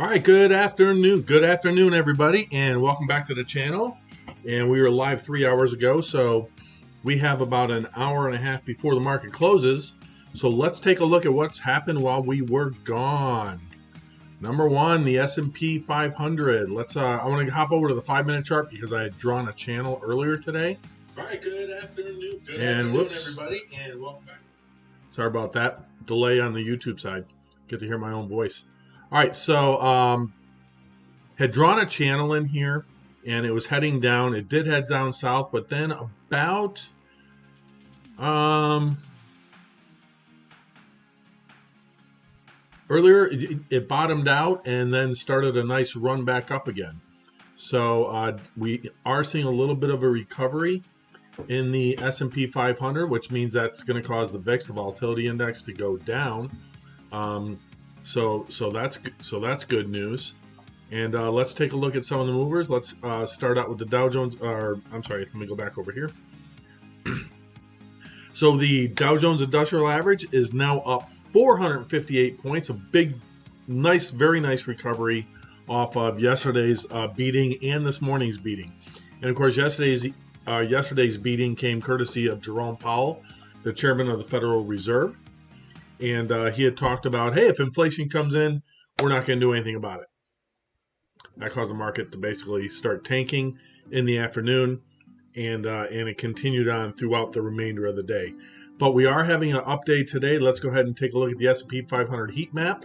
All right, good afternoon, everybody, and welcome back to the channel. And we were live 3 hours ago, so we have about an hour and a half before the market closes. So let's take a look at what's happened while we were gone. Number one, the S&P 500. I want to hop over to the 5-minute chart because I had drawn a channel earlier today. All right, good afternoon, everybody, and welcome back. Sorry about that delay on the YouTube side. Get to hear my own voice. All right, so had drawn a channel in here, and it was heading down. It did head down south, but then about earlier it bottomed out and then started a nice run back up again. So we are seeing a little bit of a recovery in the S&P 500, which means that's going to cause the VIX, the volatility index, to go down. So that's good news. And let's take a look at some of the movers. Let's start out with the Dow Jones. Let me go back over here. So the Dow Jones Industrial Average is now up 458 points. A big, nice, very nice recovery off of yesterday's beating and this morning's beating. And of course, yesterday's beating came courtesy of Jerome Powell, the chairman of the Federal Reserve. And he had talked about, hey, if inflation comes in, we're not going to do anything about it. That caused the market to basically start tanking in the afternoon, and it continued on throughout the remainder of the day. But we are having an update today. Let's go ahead and take a look at the S&P 500 heat map.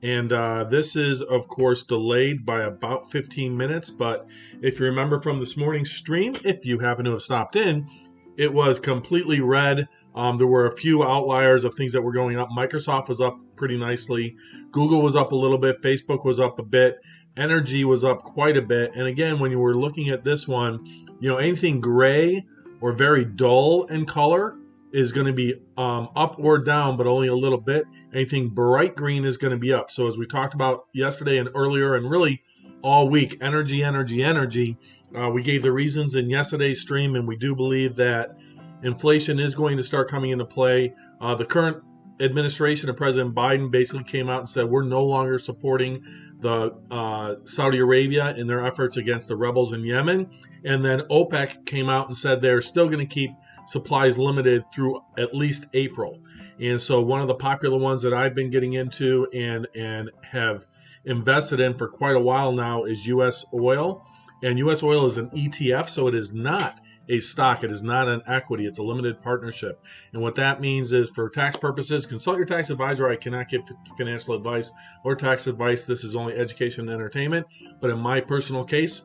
And this is, of course, delayed by about 15 minutes. But if you remember from this morning's stream, if you happen to have stopped in, it was completely red. There were a few outliers of things that were going up. Microsoft was up pretty nicely. Google was up a little bit. Facebook was up a bit. Energy was up quite a bit. And again, when you were looking at this one, anything gray or very dull in color is going to be up or down, but only a little bit. Anything bright green is going to be up. So as we talked about yesterday and earlier and really all week, energy. We gave the reasons in yesterday's stream, and we do believe that inflation is going to start coming into play. The current administration of President Biden basically came out and said we're no longer supporting the Saudi Arabia in their efforts against the rebels in Yemen. And then OPEC came out and said they're still going to keep supplies limited through at least April. And so one of the popular ones that I've been getting into and have invested in for quite a while now is U.S. oil. And U.S. oil is an ETF, so it is not a stock. It is not an equity. It's a limited partnership. And what that means is, for tax purposes, consult your tax advisor. I cannot give financial advice or tax advice. This is only education and entertainment. But in my personal case,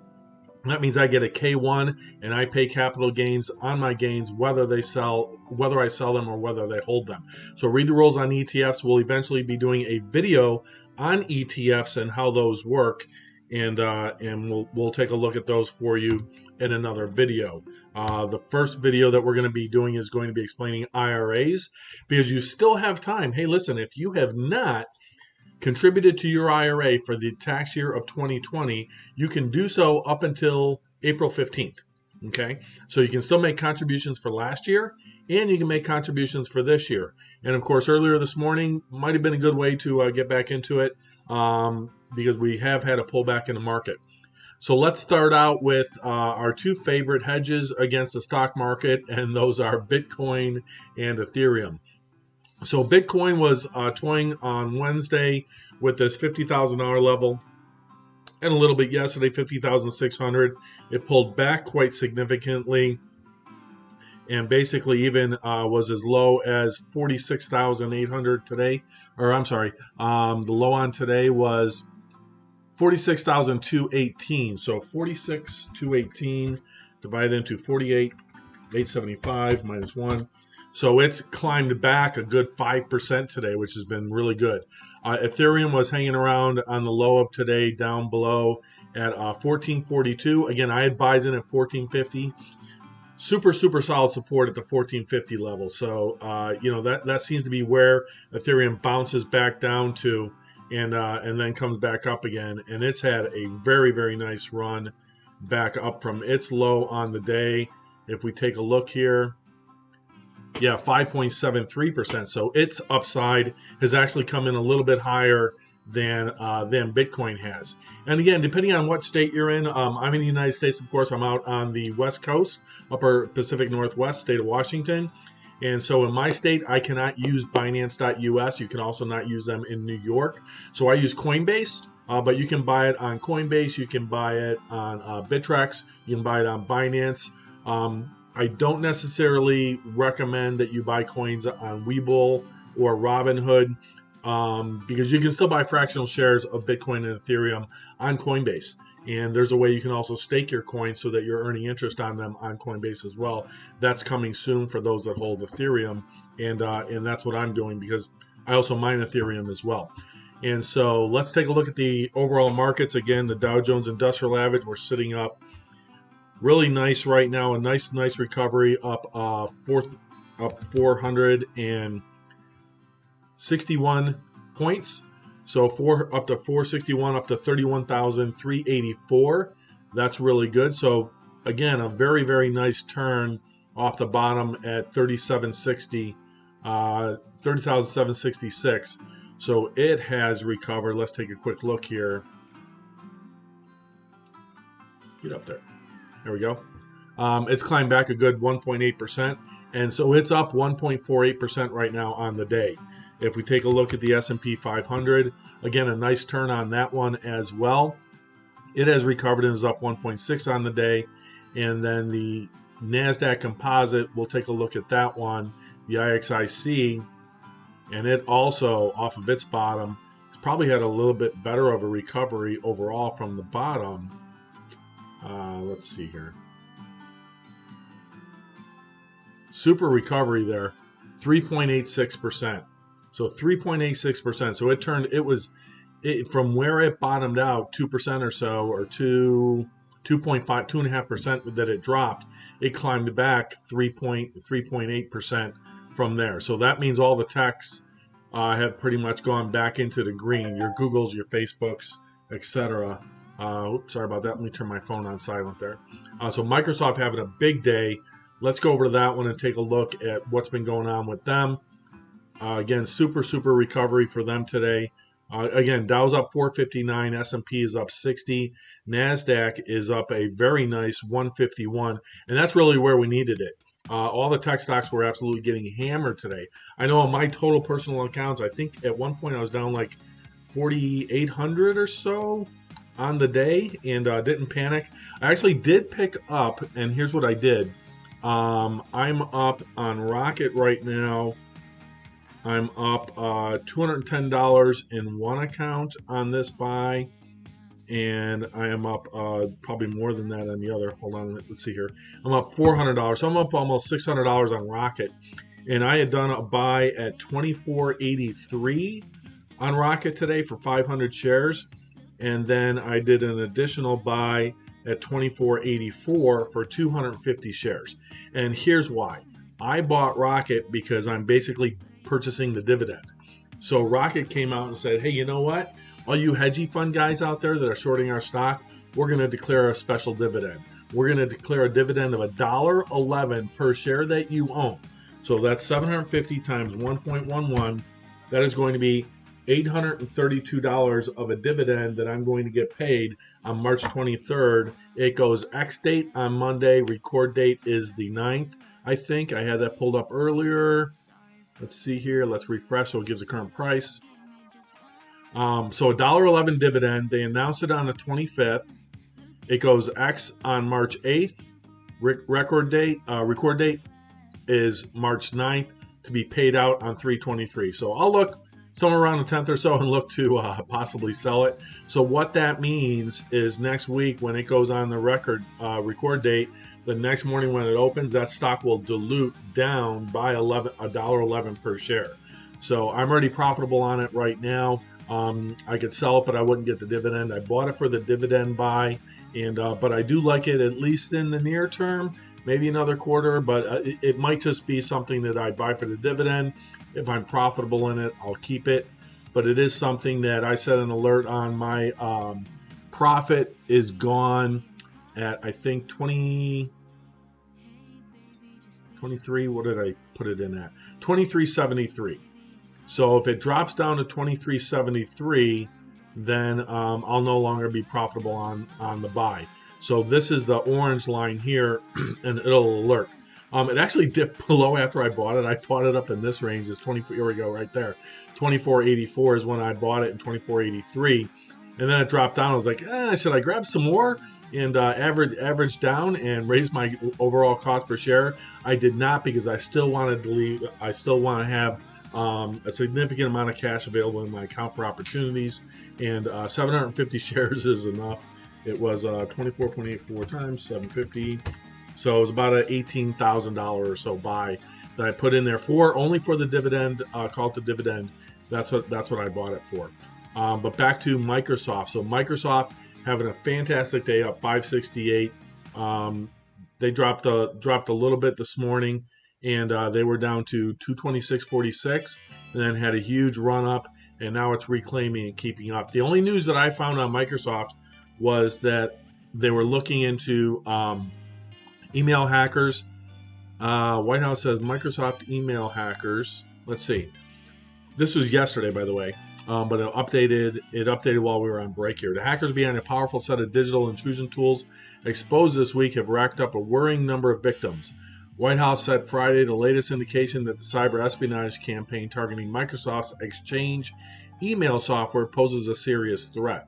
that means I get a K1 and I pay capital gains on my gains, whether I sell them or whether they hold them. So read the rules on ETFs. We'll eventually be doing a video on ETFs and how those work. And we'll take a look at those for you in another video. The first video that we're going to be doing is going to be explaining IRAs, because you still have time. Hey, listen, if you have not contributed to your IRA for the tax year of 2020, you can do so up until April 15th. Okay, so you can still make contributions for last year, and you can make contributions for this year. And of course, earlier this morning might have been a good way to get back into it, because we have had a pullback in the market. So let's start out with our two favorite hedges against the stock market, and those are Bitcoin and Ethereum. So Bitcoin was toying on Wednesday with this $50,000 level, and a little bit yesterday, 50,600. It pulled back quite significantly, and basically even was as low as 46,800 today. Or I'm sorry, the low on today was 46,218. So 46,218 divided into 48,875 minus 1. So it's climbed back a good 5% today, which has been really good. Ethereum was hanging around on the low of today, down below at 1442. Again, I had buys in at 1450. Super solid support at the 1450 level. So that seems to be where Ethereum bounces back down to, and then comes back up again. And it's had a very nice run back up from its low on the day. If we take a look here, yeah, 5.73%. So its upside has actually come in a little bit higher than Bitcoin has. And again, depending on what state you're in, I'm in the United States, of course. I'm out on the West Coast, upper Pacific Northwest, state of Washington. And so in my state, I cannot use Binance.us. You can also not use them in New York. So I use Coinbase, but you can buy it on Coinbase. You can buy it on Bittrex. You can buy it on Binance. I don't necessarily recommend that you buy coins on Webull or Robinhood because you can still buy fractional shares of Bitcoin and Ethereum on Coinbase. And there's a way you can also stake your coins so that you're earning interest on them on Coinbase as well. That's coming soon for those that hold Ethereum, and that's what I'm doing because I also mine Ethereum as well. And so let's take a look at the overall markets. Again, the Dow Jones Industrial Average, we're sitting up really nice right now. A nice recovery up 461 points. So up to 461, up to 31,384. That's really good. So again, a very nice turn off the bottom at 30,766. So it has recovered. Let's take a quick look here. Get up there. There we go. It's climbed back a good 1.8%, and so it's up 1.48% right now on the day. If we take a look at the S&P 500, again, a nice turn on that one as well. It has recovered and is up 1.6 on the day. And then the NASDAQ Composite, we'll take a look at that one, the IXIC, and it also, off of its bottom, it's probably had a little bit better of a recovery overall from the bottom. Let's see here. Super recovery there, 3.86%. So 3.86%. So from where it bottomed out, 2% or so, or 2.5% that it dropped, it climbed back 3.8% from there. So that means all the techs have pretty much gone back into the green. Your Googles, your Facebooks, etc. Oops, sorry about that. Let me turn my phone on silent there. So Microsoft having a big day. Let's go over to that one and take a look at what's been going on with them. Again, super recovery for them today. Again, Dow's up 459, S&P is up 60, NASDAQ is up a very nice 151, and that's really where we needed it. All the tech stocks were absolutely getting hammered today. I know on my total personal accounts, I think at one point I was down like 4,800 or so on the day, and didn't panic. I actually did pick up, and here's what I did. I'm up on Rocket right now. I'm up $210 in one account on this buy, and I am up probably more than that on the other. Hold on, let's see here. I'm up $400, so I'm up almost $600 on Rocket, and I had done a buy at $24.83 on Rocket today for 500 shares, and then I did an additional buy at $24.84 for 250 shares. And here's why. I bought Rocket because I'm basically purchasing the dividend. So Rocket came out and said, hey, you know what? All you hedgy fund guys out there that are shorting our stock, we're going to declare a special dividend. We're going to declare a dividend of $1.11 per share that you own. So that's 750 times 1.11. That is going to be $832 of a dividend that I'm going to get paid on March 23rd. It goes X date on Monday. Record date is the 9th. I think I had that pulled up earlier. Let's see here. Let's refresh so it gives the current price. So $1.11 dividend. They announced it on the 25th. It goes X on March 8th. Record date is March 9th to be paid out on 3/23. So I'll look somewhere around the 10th or so and look to possibly sell it. So what that means is next week when it goes on the record date, the next morning when it opens, that stock will dilute down by $1.11 per share. So I'm already profitable on it right now. I could sell it, but I wouldn't get the dividend. I bought it for the dividend buy, and but I do like it at least in the near term, maybe another quarter, but it might just be something that I buy for the dividend. If I'm profitable in it, I'll keep it. But it is something that I set an alert on. My profit is gone at, I think, 23. What did I put it in at? 23.73. So if it drops down to 23.73, then I'll no longer be profitable on the buy. So this is the orange line here, and it'll alert. It actually dipped below after I bought it. I bought it up in this range. It's 24. Here we go, right there. 24.84 is when I bought it, and 24.83, and then it dropped down. I was like, should I grab some more and average down and raise my overall cost per share? I did not, because I still wanted to leave. I still want to have a significant amount of cash available in my account for opportunities, and 750 shares is enough. It was 24.84 times 750, so it was about an $18,000 or so buy that I put in there only for the dividend, call it the dividend. That's what I bought it for. But back to Microsoft. So Microsoft having a fantastic day, up 568. They dropped a little bit this morning, and they were down to 226.46, and then had a huge run up, and now it's reclaiming and keeping up. The only news that I found on Microsoft was that they were looking into email hackers. White House says Microsoft email hackers. Let's see. This was yesterday, by the way, but it updated while we were on break here. The hackers behind a powerful set of digital intrusion tools exposed this week have racked up a worrying number of victims. White House said Friday the latest indication that the cyber espionage campaign targeting Microsoft's Exchange email software poses a serious threat.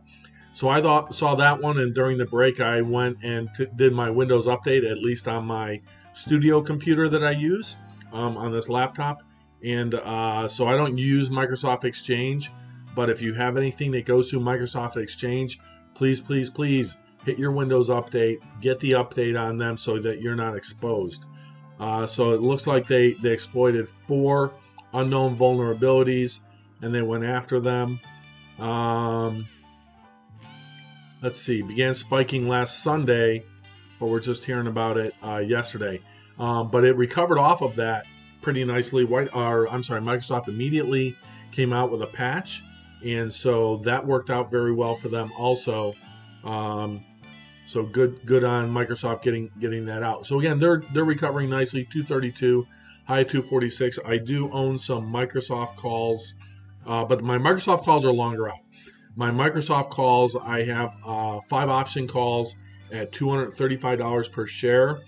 So I saw that one, and during the break I went and did my Windows update, at least on my studio computer that I use on this laptop. And so I don't use Microsoft Exchange, but if you have anything that goes through Microsoft Exchange, please, please, please hit your Windows update, get the update on them so that you're not exposed. So it looks like they exploited 4 unknown vulnerabilities, and they went after them. Let's see, began spiking last Sunday, but we're just hearing about it yesterday. But it recovered off of that pretty nicely. Microsoft immediately came out with a patch, and so that worked out very well for them also. So good on Microsoft getting that out. So again, they're recovering nicely. 232, high 246. I do own some Microsoft calls, but my Microsoft calls are longer out. My Microsoft calls, I have 5 option calls at $235 per share,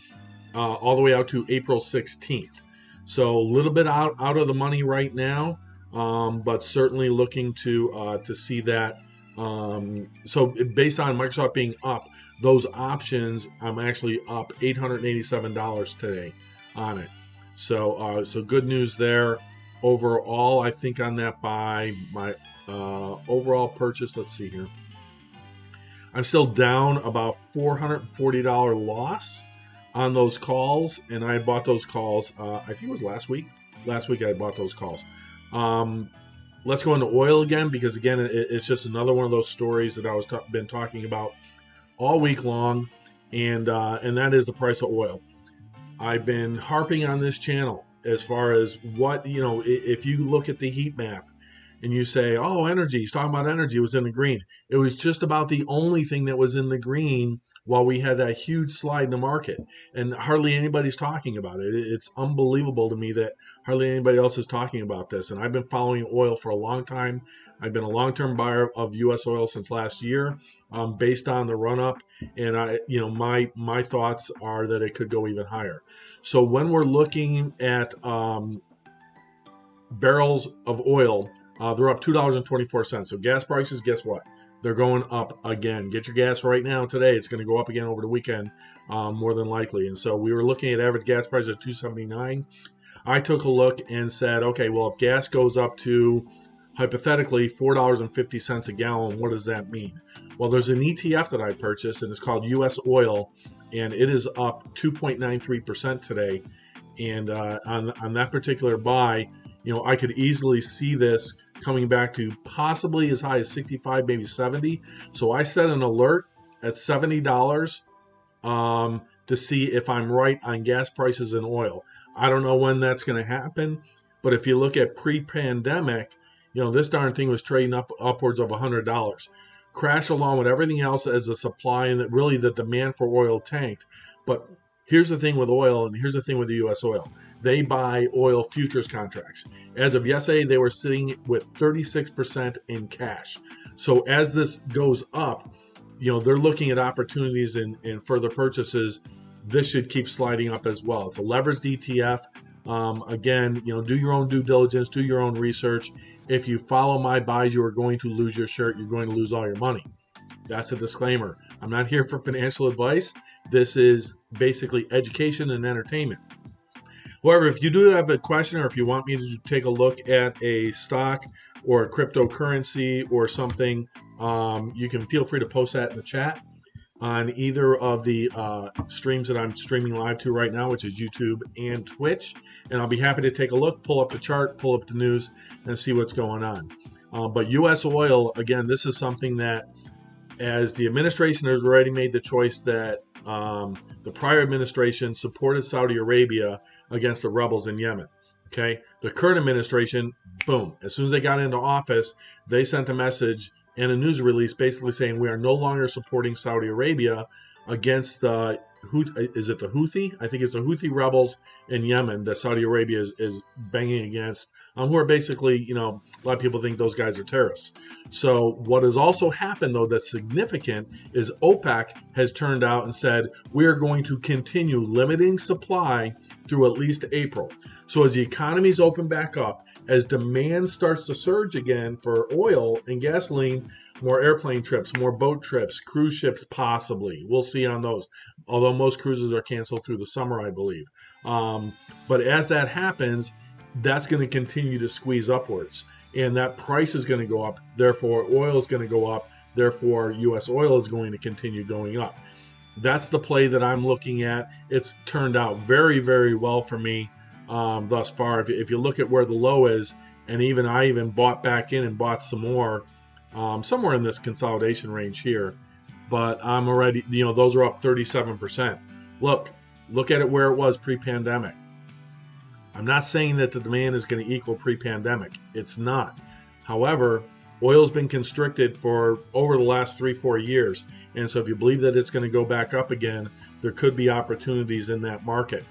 all the way out to April 16th. So a little bit out of the money right now, but certainly looking to see that. So based on Microsoft being up, those options, I'm actually up $887 today on it. So good news there. Overall, I think on that buy, my overall purchase, let's see here, I'm still down about $440 loss on those calls, and I bought those calls, I think it was last week. Last week I bought those calls. Let's go into oil again, because again, it's just another one of those stories that I was been talking about all week long, and that is the price of oil. I've been harping on this channel as far as what, if you look at the heat map and you say, oh, energy, he's talking about energy, was in the green. It was just about the only thing that was in the green while we had that huge slide in the market, and hardly anybody's talking about it. It's unbelievable to me that hardly anybody else is talking about this. And I've been following oil for a long time. I've been a long-term buyer of U.S. oil since last year, based on the run-up. And my thoughts are that it could go even higher. So when we're looking at barrels of oil, they're up $2.24. So gas prices, guess what? They're going up again. Get your gas right now today. It's going to go up again over the weekend, more than likely. And so we were looking at average gas price at $2.79. I took a look and said, okay, well, if gas goes up to, hypothetically, $4.50 a gallon, what does that mean? Well, there's an ETF that I purchased, and it's called U.S. Oil, and it is up 2.93% today. And on that particular buy, I could easily see this coming back to possibly as high as 65, maybe 70. So I set an alert at $70 to see if I'm right on gas prices and oil. I don't know when that's going to happen, but if you look at pre-pandemic, this darn thing was trading upwards of $100. Crashed along with everything else as the supply and really the demand for oil tanked. But here's the thing with oil, and here's the thing with the U.S. oil. They buy oil futures contracts. As of yesterday, they were sitting with 36% in cash. So as this goes up, they're looking at opportunities in further purchases. This should keep sliding up as well. It's a leveraged ETF. Again, do your own due diligence, do your own research. If you follow my buys, you are going to lose your shirt. You're going to lose all your money. That's a disclaimer. I'm not here for financial advice. This is basically education and entertainment. However, if you do have a question, or if you want me to take a look at a stock or a cryptocurrency or something, you can feel free to post that in the chat on either of the streams that I'm streaming live to right now, which is YouTube and Twitch. And I'll be happy to take a look, pull up the chart, pull up the news, and see what's going on. But U.S. oil, again, this is something that, as the administration has already made the choice that the prior administration supported Saudi Arabia against the rebels in Yemen. Okay, the current administration, boom, as soon as they got into office, they sent a message and a news release basically saying we are no longer supporting Saudi Arabia against the Houthi? I think it's the Houthi rebels in Yemen that Saudi Arabia is banging against, who are basically, a lot of people think those guys are terrorists. So what has also happened, though, that's significant is OPEC has turned out and said we are going to continue limiting supply through at least April. So as the economies open back up, as demand starts to surge again for oil and gasoline, more airplane trips, more boat trips, cruise ships possibly. We'll see on those, although most cruises are canceled through the summer, I believe. But as that happens, that's going to continue to squeeze upwards. And that price is going to go up. Therefore, oil is going to go up. Therefore, U.S. oil is going to continue going up. That's the play that I'm looking at. It's turned out very, very well for me thus far. If you look at where the low is, and I even bought back in and bought some more, somewhere in this consolidation range here. But I'm already, those are up 37%. Look at it where it was pre-pandemic. I'm not saying that the demand is going to equal pre-pandemic. It's not. However, oil's been constricted for over the last 3-4 years. And so if you believe that it's going to go back up again, there could be opportunities in that market.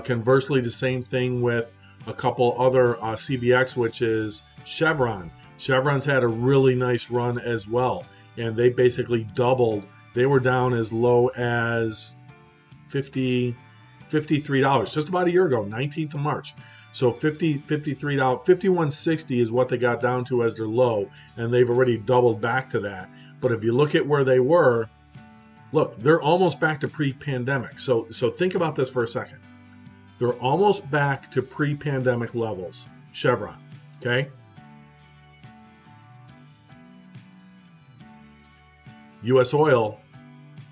Conversely, the same thing with a couple other CBX, which is Chevron. Chevron's had a really nice run as well. And they basically doubled. They were down as low as $53, just about a year ago, 19th of March. So $53, $51.60 is what they got down to as their low, and they've already doubled back to that. But if you look at where they were, look, they're almost back to pre-pandemic. So think about this for a second. They're almost back to pre-pandemic levels, Chevron, okay? U.S. oil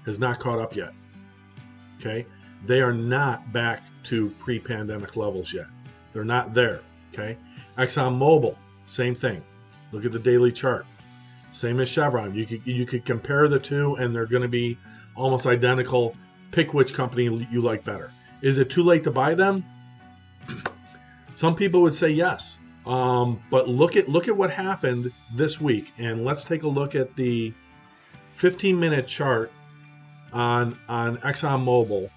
has not caught up yet, okay? They are not back to pre-pandemic levels yet. They're not there, okay? ExxonMobil, same thing. Look at the daily chart. Same as Chevron. You could compare the two, and they're going to be almost identical. Pick which company you like better. Is it too late to buy them? Some people would say yes. But look at what happened this week, and let's take a look at the 15-minute chart on ExxonMobil,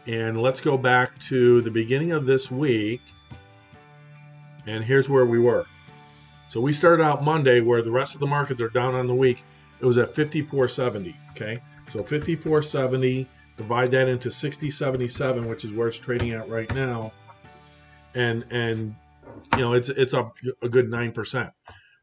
and let's go back to the beginning of this week. And here's where we were. So we started out Monday where the rest of the markets are down on the week. It was at 54.70, okay? So 54.70, divide that into 60.77, which is where it's trading at right now. And it's up a good 9%.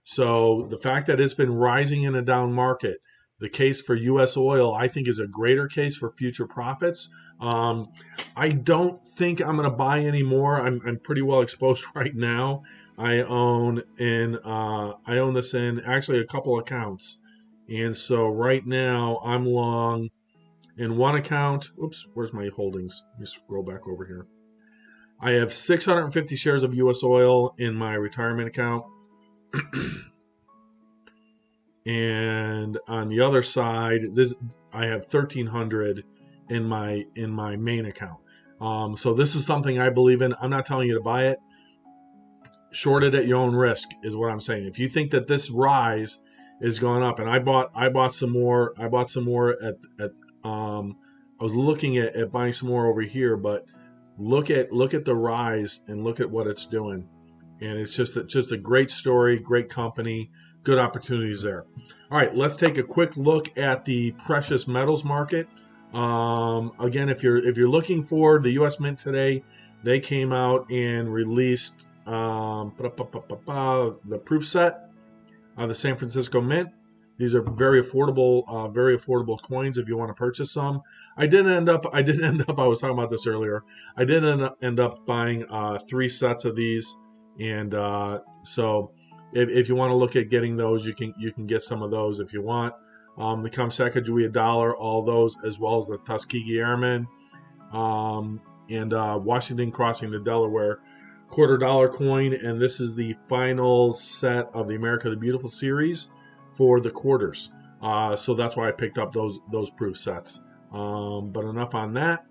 So the fact that it's been rising in a down market, the case for U.S. oil, I think, is a greater case for future profits. I don't think I'm going to buy any more. I'm pretty well exposed right now. I own this in actually a couple accounts, and so right now I'm long in one account. Oops, where's my holdings? Let me scroll back over here. I have 650 shares of U.S. oil in my retirement account. And on the other side, I have 1,300 in my main account. So this is something I believe in. I'm not telling you to buy it. Short it at your own risk is what I'm saying. If you think that this rise is going up, and I bought some more. I bought some more at I was looking at buying some more over here, but look at the rise and look at what it's doing. And it's just a great story, great company, good opportunities there. All right, let's take a quick look at the precious metals market. Again, if you're looking for the U.S. Mint today, they came out and released the proof set of the San Francisco Mint. These are very affordable coins if you want to purchase some. I did end up. I was talking about this earlier. I did end up buying 3 sets of these, and so if you want to look at getting those, you can get some of those if you want. The Kamsakajui $1, all those, as well as the Tuskegee Airmen, and Washington Crossing the Delaware $quarter coin, and this is the final set of the America the Beautiful series for the quarters. So that's why I picked up those proof sets. But enough on that.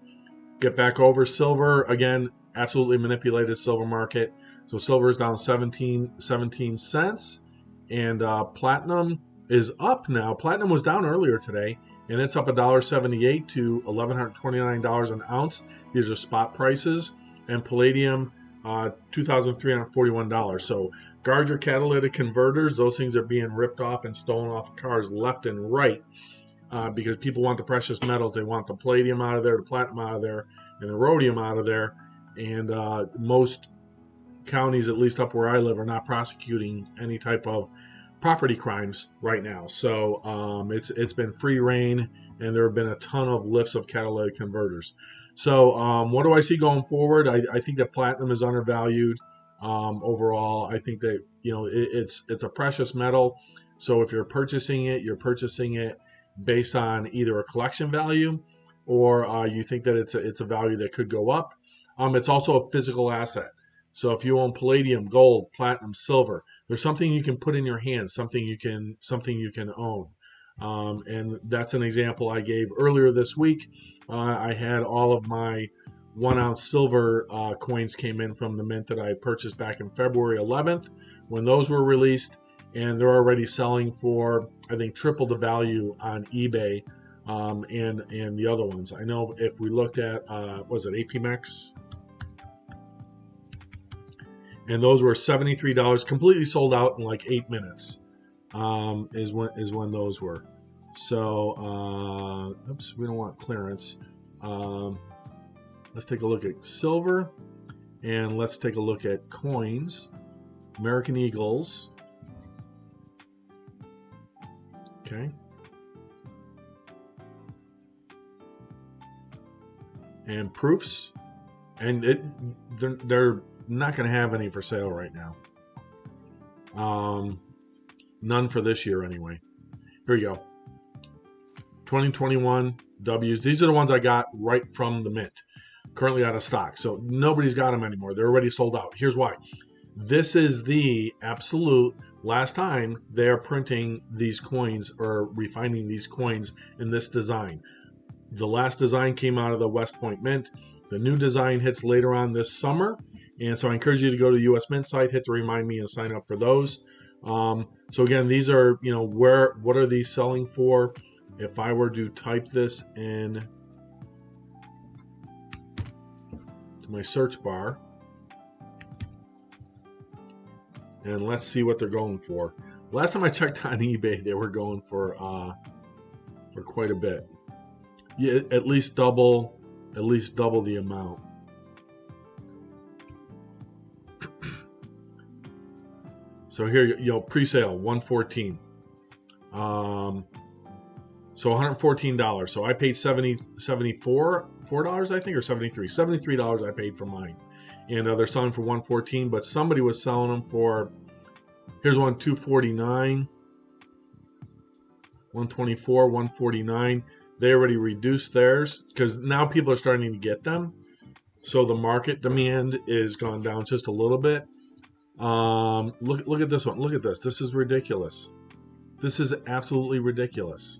Get back over silver again. Absolutely manipulated silver market. So silver is down 17 cents, and platinum is up now. Platinum was down earlier today, and it's up $1.78 to $1,129 an ounce. These are spot prices, and palladium $2,341. So guard your catalytic converters. Those things are being ripped off and stolen off cars left and right because people want the precious metals. They want the palladium out of there, the platinum out of there, and the rhodium out of there. And most counties, at least up where I live, are not prosecuting any type of property crimes right now. So it's been free reign, and there have been a ton of lifts of catalytic converters. So what do I see going forward? I think that platinum is undervalued overall. I think that it's a precious metal. So if you're purchasing it, you're purchasing it based on either a collection value or you think that it's a value that could go up. It's also a physical asset. So if you own palladium, gold, platinum, silver, there's something you can put in your hands, something you can own. And that's an example I gave earlier this week. I had all of my 1 ounce silver coins came in from the mint that I purchased back in February 11th when those were released, and they're already selling for, I think, triple the value on eBay and the other ones. I know if we looked at, was it APMEX? And those were $73, completely sold out in like 8 minutes. Is when those were. So, oops, we don't want clearance. Let's take a look at silver, and let's take a look at coins. American Eagles. Okay. And proofs, and they're not going to have any for sale right now. None for this year anyway. Here we go. 2021 W's. These are the ones I got right from the mint. Currently out of stock. So nobody's got them anymore. They're already sold out. Here's why. This is the absolute last time they're printing these coins or refining these coins in this design. The last design came out of the West Point Mint. The new design hits later on this summer. And so I encourage you to go to the US Mint site, hit the remind me, and sign up for those. So again, these are, what are these selling for? If I were to type this in to my search bar, and let's see what they're going for. Last time I checked on eBay, they were going for quite a bit. Yeah, at least double the amount. So here, pre-sale $114. So $114. So I paid $74 I think, or $73 I paid for mine, and they're selling for $114. But somebody was selling them for, here's one $249, $124, $149. They already reduced theirs because now people are starting to get them. So the market demand is gone down just a little bit. Look at this one. Look at this. This is ridiculous. This is absolutely ridiculous.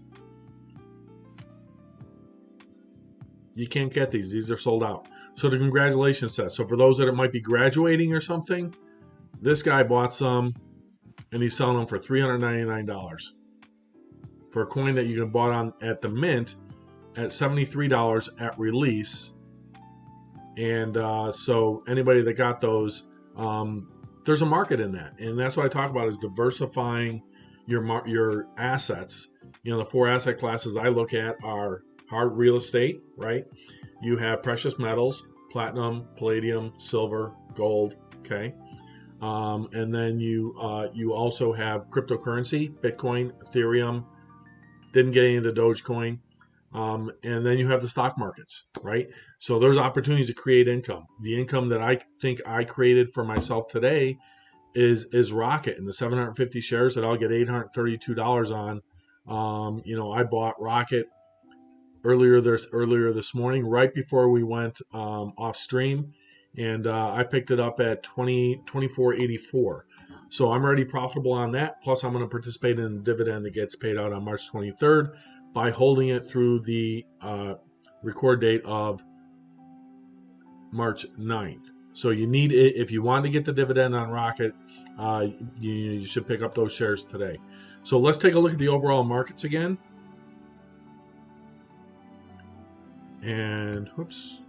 You can't get these. These are sold out. So the congratulations set. So for those that might be graduating or something, this guy bought some, and he's selling them for $399 for a coin that you can buy at the mint at $73 at release. And so anybody that got those, there's a market in that. And that's what I talk about, is diversifying your assets. The 4 asset classes I look at are hard real estate, right? You have precious metals, platinum, palladium, silver, gold, okay? And then you also have cryptocurrency, Bitcoin, Ethereum. Didn't get any of the Dogecoin. And then you have the stock markets, right? So there's opportunities to create income. The income that I think I created for myself today is Rocket, and the 750 shares that I'll get $832 on. I bought Rocket earlier this morning, right before we went off stream, and I picked it up at $24.84. So I'm already profitable on that. Plus, I'm going to participate in the dividend that gets paid out on March 23rd by holding it through the record date of March 9th. So you need it if you want to get the dividend on Rocket. You should pick up those shares today. So let's take a look at the overall markets again. And whoops,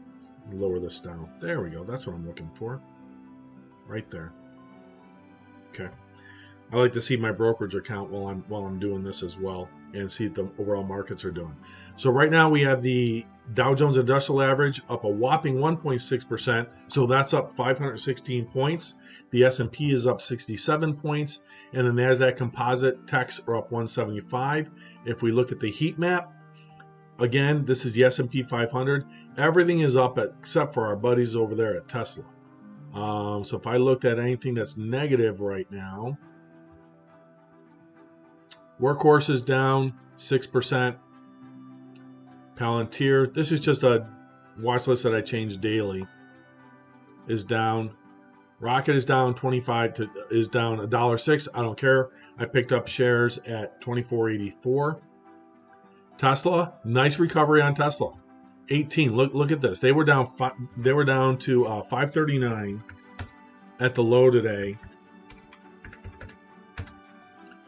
lower this down. There we go. That's what I'm looking for. Right there. Okay. I like to see my brokerage account while I'm doing this as well, and see what the overall markets are doing. So right now we have the Dow Jones Industrial Average up a whopping 1.6%. So that's up 516 points. The S&P is up 67 points, and the Nasdaq Composite Techs are up 175. If we look at the heat map, again, this is the S&P 500. Everything is up except for our buddies over there at Tesla. So if I looked at anything that's negative right now, Workhorse is down 6%. Palantir, this is just a watch list that I change daily, is down. Rocket is down 25 to is down $1.06. I don't care. I picked up shares at $24.84. Tesla, nice recovery on Tesla. 18. Look at this. They were down to 539 at the low today.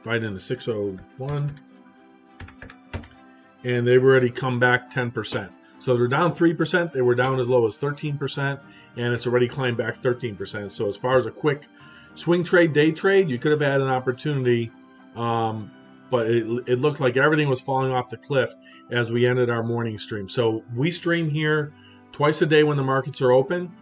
Right into 601. And they've already come back 10%. So they're down 3%. They were down as low as 13%, and it's already climbed back 13%. So as far as a quick swing trade, day trade, you could have had an opportunity, but it looked like everything was falling off the cliff as we ended our morning stream. So we stream here twice a day when the markets are open,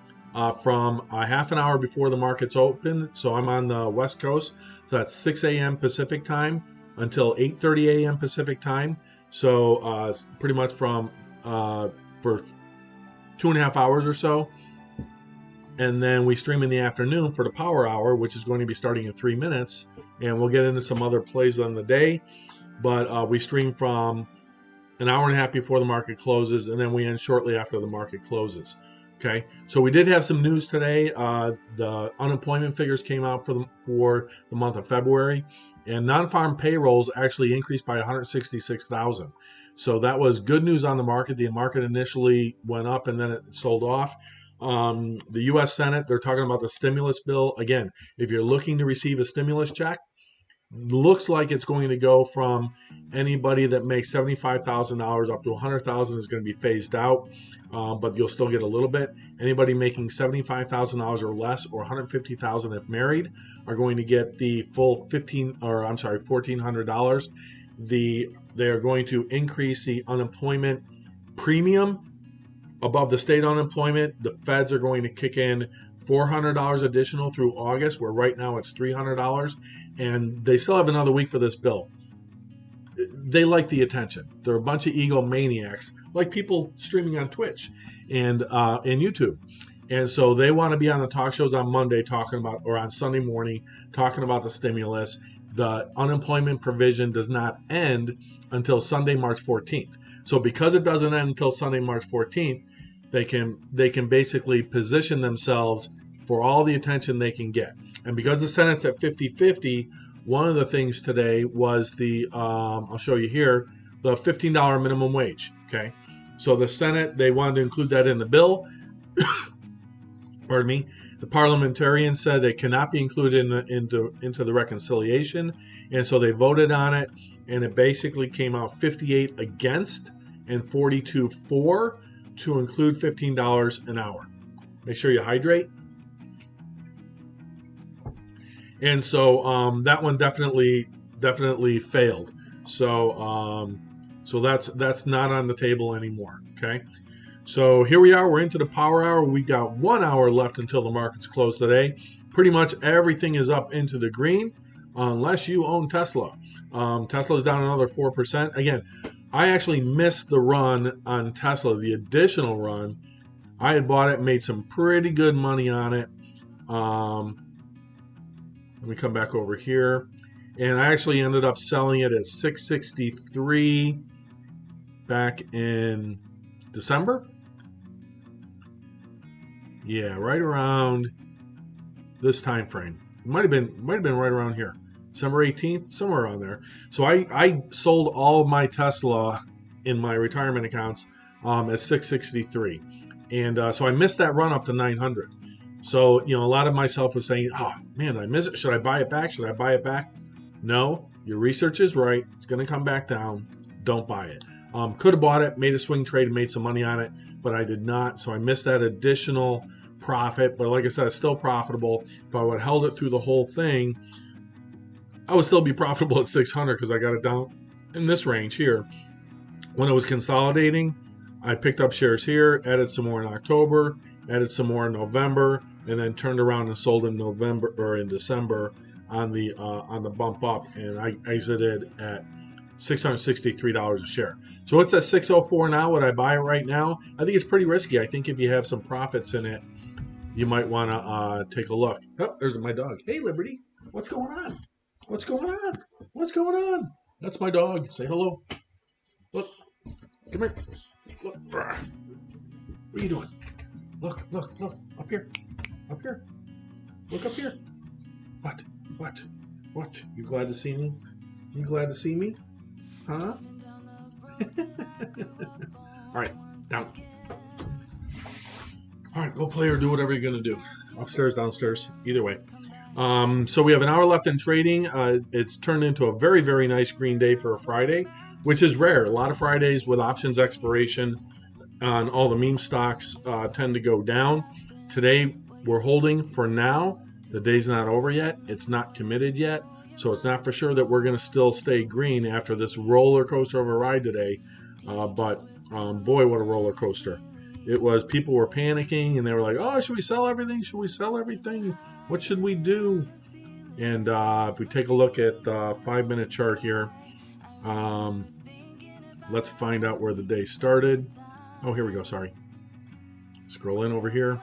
from a half an hour before the markets open. So I'm on the West Coast, so that's 6 a.m. Pacific time until 8:30 a.m. Pacific time. So pretty much from for 2.5 hours or so. And then we stream in the afternoon for the power hour, which is going to be starting in 3 minutes. And we'll get into some other plays on the day. But we stream from an hour and a half before the market closes, and then we end shortly after the market closes. Okay, so we did have some news today. The unemployment figures came out for the month of February, and non-farm payrolls actually increased by 166,000. So that was good news on the market. The market initially went up and then it sold off. The U.S. Senate, they're talking about the stimulus bill. Again, if you're looking to receive a stimulus check, looks like it's going to go from anybody that makes $75,000 up to $100,000 is going to be phased out, but you'll still get a little bit. Anybody making $75,000 or less, or $150,000 if married, are going to get the full $1,400. They are going to increase the unemployment premium above the state unemployment. The feds are going to kick in $400 additional through August, where right now it's $300, and they still have another week for this bill. They like the attention. They're a bunch of egomaniacs, like people streaming on Twitch and YouTube. And so they want to be on the talk shows on Monday talking about, or on Sunday morning talking about the stimulus. The unemployment provision does not end until Sunday, March 14th. So because it doesn't end until Sunday, March 14th, they can basically position themselves for all the attention they can get. And because the Senate's at 50-50, one of the things today was the, I'll show you here, the $15 minimum wage. Okay, so the Senate, they wanted to include that in the bill. Pardon me. The parliamentarians said they cannot be included into the reconciliation, and so they voted on it, and it basically came out 58 against and 42.4 to include $15 an hour. Make sure you hydrate. And so that one definitely failed. So so that's not on the table anymore. Okay. So here we are. We're into the power hour. We got 1 hour left until the markets close today. Pretty much everything is up into the green, unless you own Tesla. Tesla's down another 4%. Again, I actually missed the run on Tesla, the additional run. I had bought it, made some pretty good money on it. Let me come back over here. And I actually ended up selling it at 663 back in December. Yeah, right around this time frame. It might have been right around here. December 18th, somewhere around there. So I sold all of my Tesla in my retirement accounts at 663. And so I missed that run up to 900. So, you know, a lot of myself was saying, oh, man, I miss it. Should I buy it back? Should I buy it back? No, your research is right. It's going to come back down. Don't buy it. Could have bought it, made a swing trade, and made some money on it, but I did not. So I missed that additional profit. But like I said, it's still profitable. If I would have held it through the whole thing, I would still be profitable at 600 because I got it down in this range here. When it was consolidating, I picked up shares here, added some more in October, added some more in November, and then turned around and sold in November or in December on the bump up, and I exited at $663 a share. So it's at 604 now. Would I buy it right now? I think it's pretty risky. I think if you have some profits in it, you might want to take a look. Oh, there's my dog. Hey, Liberty. What's going on? What's going on? What's going on? That's my dog. Say hello. Look. Come here. Look. What are you doing? Look. Up here. Up here. Look up here. What? You glad to see me? You glad to see me? Huh? All right, down. All right, go play or do whatever you're going to do. Upstairs, downstairs, either way. So we have an hour left in trading. It's turned into a very, very nice green day for a Friday, which is rare. A lot of Fridays with options expiration on all the meme stocks tend to go down. Today, we're holding for now. The day's not over yet. It's not committed yet. So it's not for sure that we're going to still stay green after this roller coaster of a ride today. But boy, what a roller coaster. It was, people were panicking and they were like, oh, should we sell everything? Should we sell everything? What should we do? And if we take a look at the 5-minute chart here, let's find out where the day started. Oh, here we go. Sorry. Scroll in over here.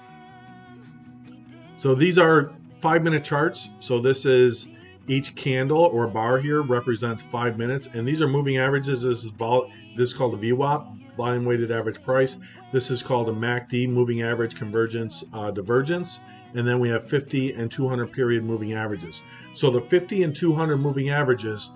So these are 5-minute charts. So this is each candle or bar here represents 5 minutes, and these are moving averages. This is called a VWAP, volume weighted average price. This is called a MACD, moving average convergence divergence, and then we have 50 and 200 period moving averages. So the 50 and 200 moving averages,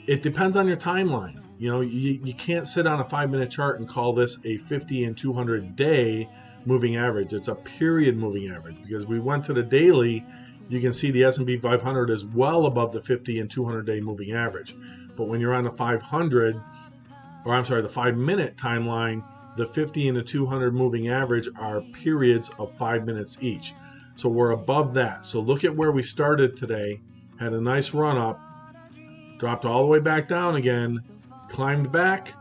it depends on your timeline. You know, you can't sit on a 5-minute chart and call this a 50 and 200 day moving average. It's a period moving average, because we went to the daily. You can see the S&P 500 is well above the 50 and 200 day moving average. But when you're on the 5-minute timeline, the 50 and the 200 moving average are periods of 5 minutes each. So we're above that. So look at where we started today, had a nice run up, dropped all the way back down again, climbed back,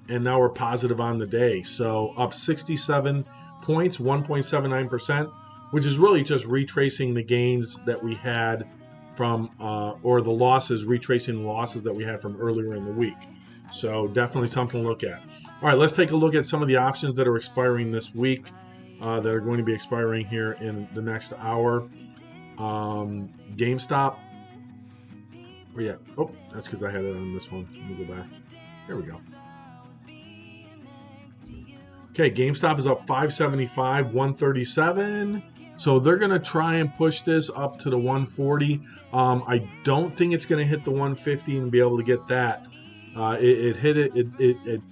and now we're positive on the day. So up 67 points, 1.79%. which is really just retracing the gains that we had from, or the losses, retracing the losses that we had from earlier in the week. So definitely something to look at. All right, let's take a look at some of the options that are expiring this week, that are going to be expiring here in the next hour. GameStop. Oh, yeah. Oh, that's because I had it on this one. Let me go back. There we go. Okay, GameStop is up 575, 137. So they're going to try and push this up to the 140. I don't think it's going to hit the 150 and be able to get that. It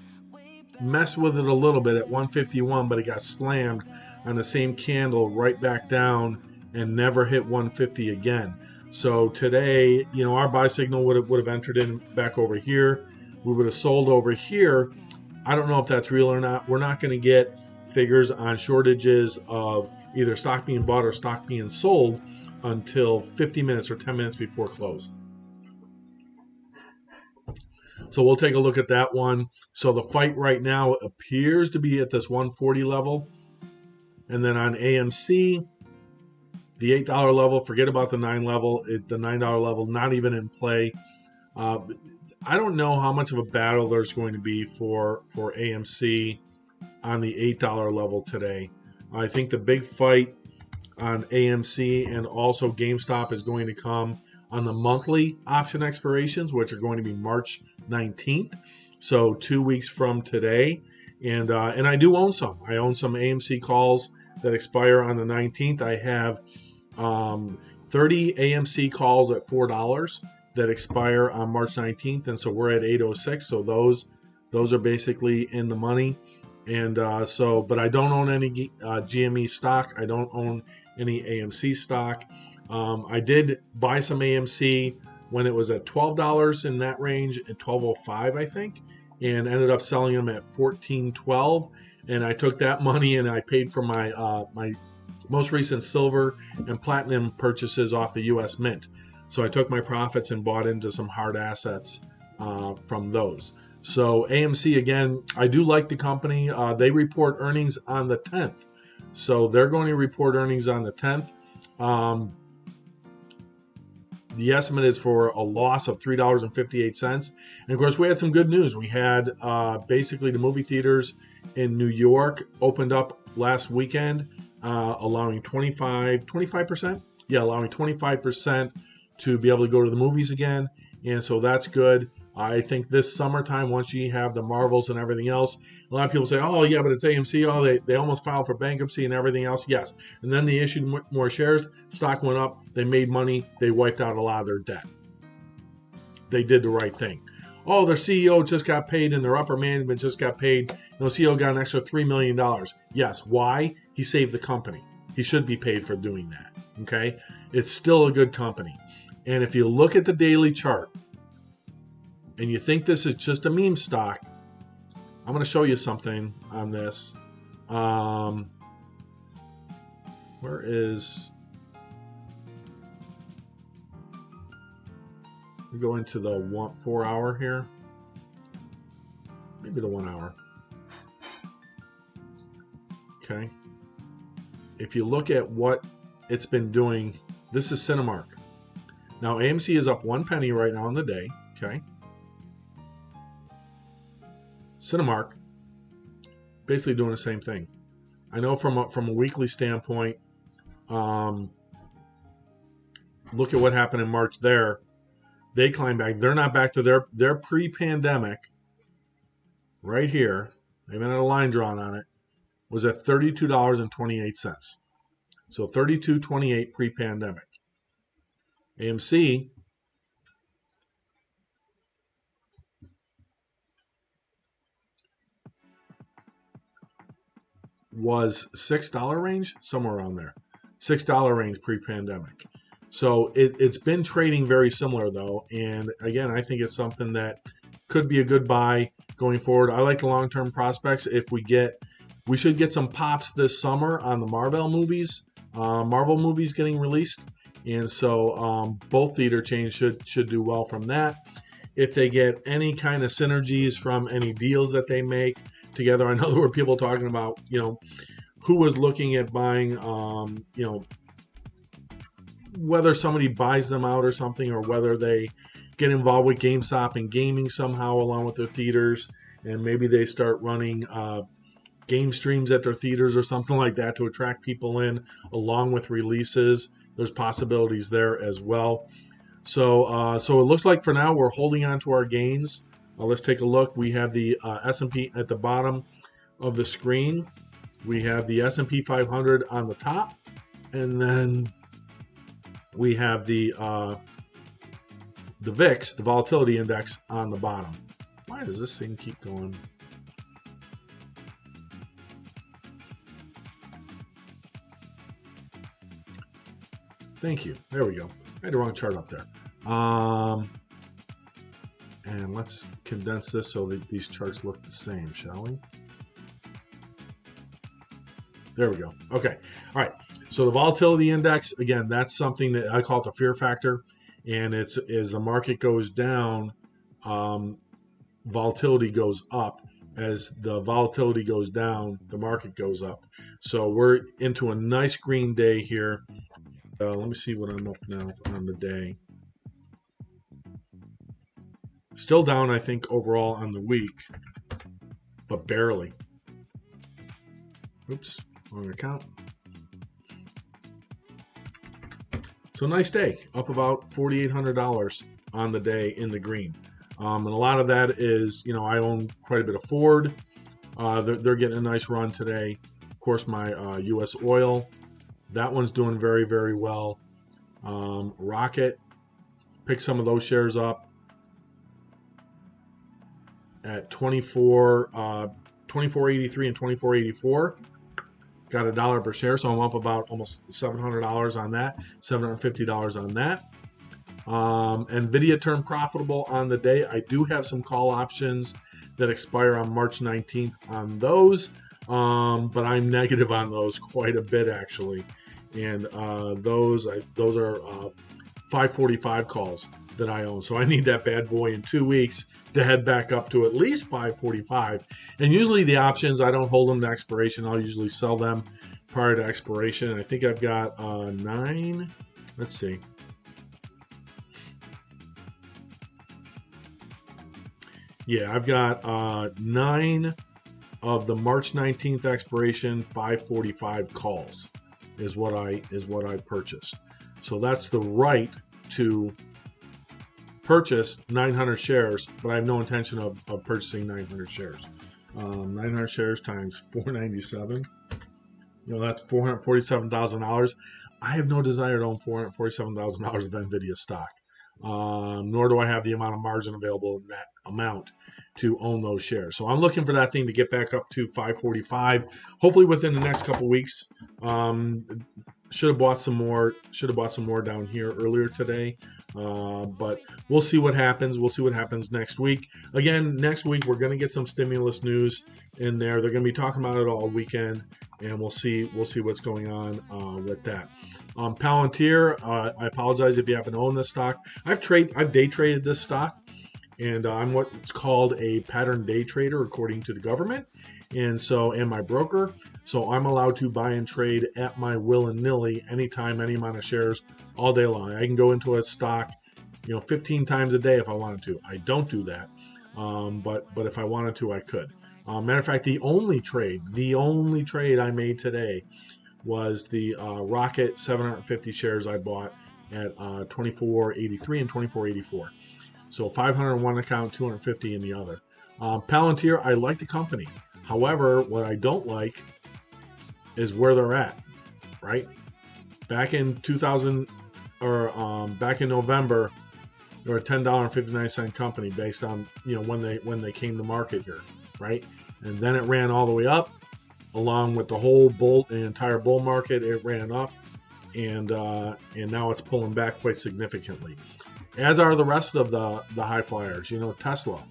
messed with it a little bit at 151, but it got slammed on the same candle right back down and never hit 150 again. So today, you know, our buy signal would have entered in back over here. We would have sold over here. I don't know if that's real or not. We're not going to get figures on shortages of either stock being bought or stock being sold until 50 minutes or 10 minutes before close. So we'll take a look at that one. So the fight right now appears to be at this 140 level. And then on AMC, the $8 level, forget about the $9 level. The $9 level, not even in play. I don't know how much of a battle there's going to be for AMC on the $8 level today. I think the big fight on AMC and also GameStop is going to come on the monthly option expirations, which are going to be March 19th, so 2 weeks from today. And I do own some. I own some AMC calls that expire on the 19th. I have 30 AMC calls at $4 that expire on March 19th, and so we're at 806. So those are basically in the money. And but I don't own any GME stock. I don't own any AMC stock. I did buy some AMC when it was at $12 in that range, at $12.05, I think, and ended up selling them at $14.12. And I took that money and I paid for my my most recent silver and platinum purchases off the U.S. Mint. So I took my profits and bought into some hard assets from those. So AMC, again, I do like the company. They report earnings on the 10th. So they're going to report earnings on the 10th. The estimate is for a loss of $3.58. And of course, we had some good news. We had basically the movie theaters in New York opened up last weekend, allowing 25%? Yeah, allowing 25% to be able to go to the movies again. And so that's good. I think this summertime, once you have the Marvels and everything else, a lot of people say, oh, yeah, but it's AMC. Oh, they almost filed for bankruptcy and everything else. Yes. And then they issued more shares. Stock went up. They made money. They wiped out a lot of their debt. They did the right thing. Oh, their CEO just got paid and their upper management just got paid. The CEO got an extra $3 million. Yes. Why? He saved the company. He should be paid for doing that. Okay? It's still a good company. And if you look at the daily chart, and you think this is just a meme stock, I'm going to show you something on this. Where is... We go into the 4 hour here. Maybe the 1 hour. Okay. If you look at what it's been doing, this is Cinemark. Now AMC is up 1 penny right now in the day. Okay. Cinemark basically doing the same thing. I know from a weekly standpoint, look at what happened in March there. They climbed back. They're not back to their pre-pandemic. Right here, they even had a line drawn on it, was at $32.28. So $32.28 pre-pandemic. AMC was $6 range, somewhere around there. $6 range pre-pandemic. So it's been trading very similar though, and again, I think it's something that could be a good buy going forward. I like the long-term prospects. We should get some pops this summer on the Marvel movies getting released, and so both theater chains should do well from that. If they get any kind of synergies from any deals that they make together, I know there were people talking about, who was looking at buying, whether somebody buys them out or something, or whether they get involved with GameStop and gaming somehow along with their theaters, and maybe they start running game streams at their theaters or something like that to attract people in along with releases. There's possibilities there as well. So it looks like for now we're holding on to our gains. Let's take a look. We have the S&P at the bottom of the screen. We have the S&P 500 on the top, and then we have the VIX, the volatility index, on the bottom. Why does this thing keep going? Thank you. There we go. I had the wrong chart up there. And let's condense this so that these charts look the same, shall we? There we go. Okay. All right. So the volatility index, again, that's something that I call it the fear factor. And it's as the market goes down, volatility goes up. As the volatility goes down, the market goes up. So we're into a nice green day here. Let me see what I'm up now on the day. Still down, I think, overall on the week, but barely. Oops, wrong account. So nice day, up about $4,800 on the day in the green. And a lot of that is, you know, I own quite a bit of Ford. They're getting a nice run today. Of course, my U.S. oil, that one's doing very, very well. Rocket, pick some of those shares up at 24.83 and 24.84. Got $1 per share, so I'm up about almost $700 on that, $750 on that. Nvidia turned profitable on the day. I do have some call options that expire on March 19th on those, but I'm negative on those quite a bit actually. And those are 545 calls that I own. So I need that bad boy in 2 weeks to head back up to at least 545. And usually the options, I don't hold them to expiration. I'll usually sell them prior to expiration. And I think I've got 9. Let's see. Yeah, I've got 9 of the March 19th expiration 545 calls is what I purchased. So that's the right to purchase 900 shares, but I have no intention of purchasing 900 shares. 900 shares times 497, you know, that's $447,000. I have no desire to own $447,000 of NVIDIA stock, nor do I have the amount of margin available in that amount to own those shares. So I'm looking for that thing to get back up to 545, hopefully within the next couple weeks. Should have bought some more down here earlier today, but we'll see what happens. We'll see what happens next week. Again, next week we're going to get some stimulus news in there. They're going to be talking about it all weekend, and we'll see what's going on with that. Palantir, I apologize if you haven't owned this stock. I've day traded this stock, and I'm what's called a pattern day trader according to the government, and my broker. So I'm allowed to buy and trade at my will and nilly anytime, any amount of shares all day long. I can go into a stock, 15 times a day if I wanted to. I don't do that, but if I wanted to, I could. Matter of fact, the only trade I made today was the Rocket 750 shares I bought at 24.83 and 24.84. So 500 in one account, 250 in the other. Palantir, I like the company. However, what I don't like is where they're at, right? Back in 2000 or back in November, they were a $10.59 company based on when they came to market here, right? And then it ran all the way up, along with the entire bull market. It ran up, and now it's pulling back quite significantly. As are the rest of the high flyers. Tesla.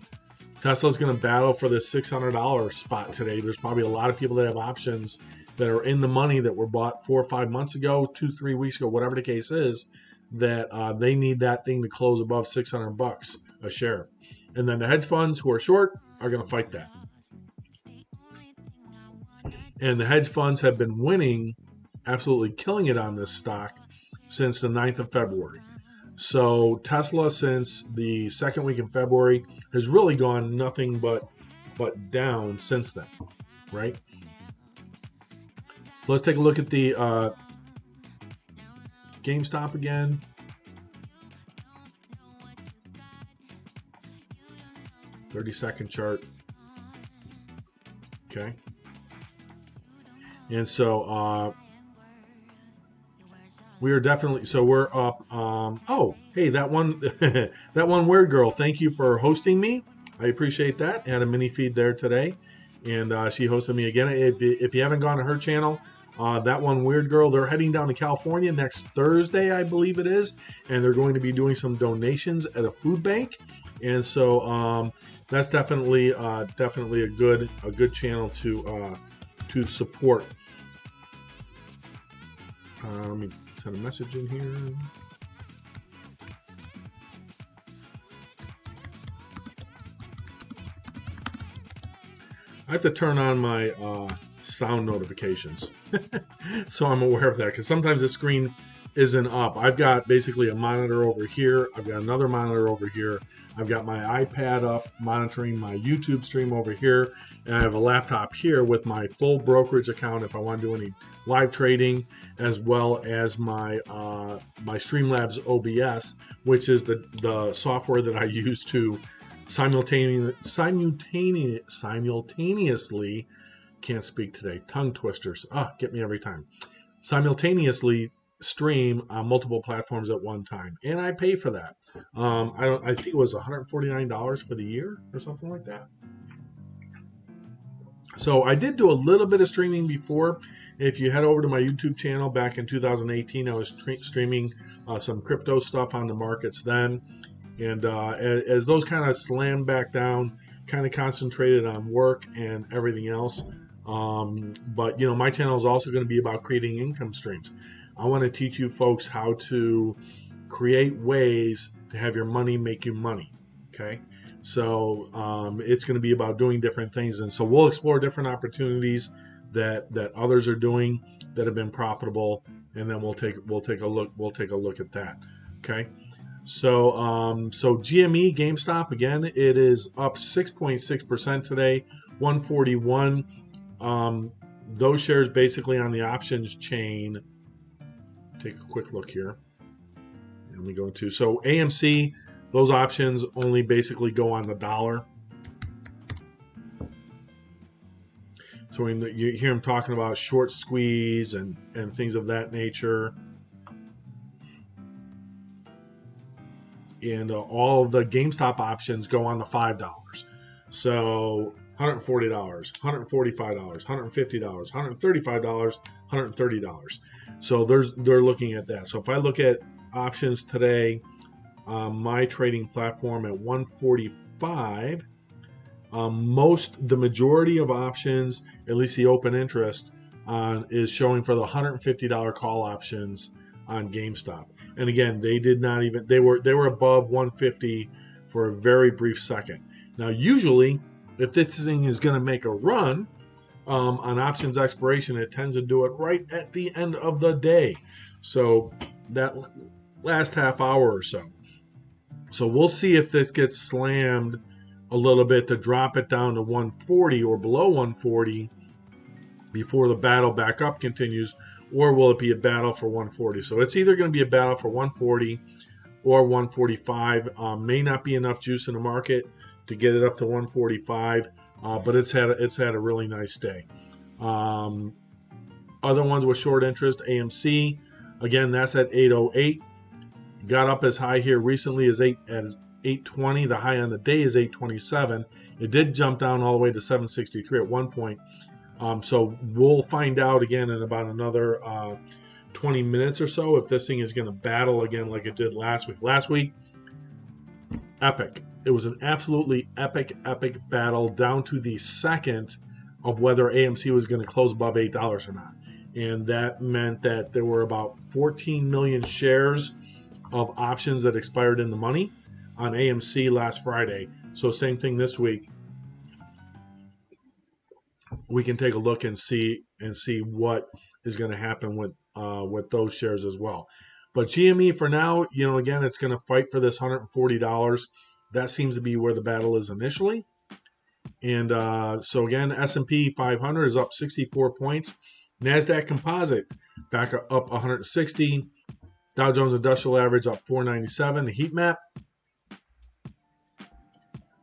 Tesla's going to battle for this $600 spot today. There's probably a lot of people that have options that are in the money that were bought 4 or 5 months ago, 2-3 weeks ago, whatever the case is, that they need that thing to close above $600 a share. And then the hedge funds who are short are going to fight that. And the hedge funds have been winning, absolutely killing it on this stock since the 9th of February. So Tesla, since the second week in February, has really gone nothing but down since then, right? So let's take a look at the GameStop again. '30-second chart. Okay. And so we are definitely, so we're up. Oh, hey, that one that one weird girl, thank you for hosting me. I appreciate that. I had a mini feed there today, and she hosted me again. If you haven't gone to her channel, that one weird girl, they're heading down to California next Thursday, I believe it is, and they're going to be doing some donations at a food bank. And so that's definitely definitely a good channel to support. Let me send a message in here. I have to turn on my sound notifications so I'm aware of that, because sometimes the screen isn't up. I've got basically a monitor over here. I've got another monitor over here. I've got my iPad up monitoring my YouTube stream over here, and I have a laptop here with my full brokerage account if I want to do any live trading, as well as my my Streamlabs OBS, which is the software that I use to simultaneously, can't speak today, tongue twisters, get me every time, simultaneously stream on multiple platforms at one time, and I pay for that. I think it was $149 for the year or something like that. So I did do a little bit of streaming before. If you head over to my YouTube channel back in 2018, I was streaming some crypto stuff on the markets then. And as those kind of slammed back down, kind of concentrated on work and everything else. But, you know, my channel is also going to be about creating income streams. I want to teach you folks how to create ways to have your money make you money. Okay. So it's going to be about doing different things. And so we'll explore different opportunities that others are doing that have been profitable. And then we'll take a look at that. Okay. So GME, GameStop, again, it is up 6.6% today, 141. Those shares basically on the options chain. Take a quick look here. And we go into, so AMC, those options only basically go on the dollar. So when you hear them talking about short squeeze and things of that nature. And all of the GameStop options go on the $5. So $140, $145, $150, $135, $130. So they're looking at that. So if I look at options today, my trading platform at 145, the majority of options, at least the open interest, is showing for the $150 call options on GameStop. And again, they did not even, they were above 150 for a very brief second. Now, usually, if this thing is going to make a run on options expiration, it tends to do it right at the end of the day. So that last half hour or so. So we'll see if this gets slammed a little bit to drop it down to 140 or below 140 before the battle back up continues, or will it be a battle for 140? So it's either going to be a battle for 140 or 145. May not be enough juice in the market to get it up to 145, but it's had a really nice day. Other ones with short interest, AMC, again, that's at 808. Got up as high here recently as 820. The high on the day is 827. It did jump down all the way to 763 at one point. So we'll find out again in about another 20 minutes or so if this thing is going to battle again like it did last week. Last week, epic. It was an absolutely epic battle down to the second of whether AMC was going to close above $8 or not. And that meant that there were about 14 million shares of options that expired in the money on AMC last Friday. So same thing this week. We can take a look and see what is going to happen with those shares as well. But GME for now, you know, again, it's going to fight for this $140. That seems to be where the battle is initially. And so again, S&P 500 is up 64 points. NASDAQ Composite back up 160. Dow Jones Industrial Average up 497. The heat map,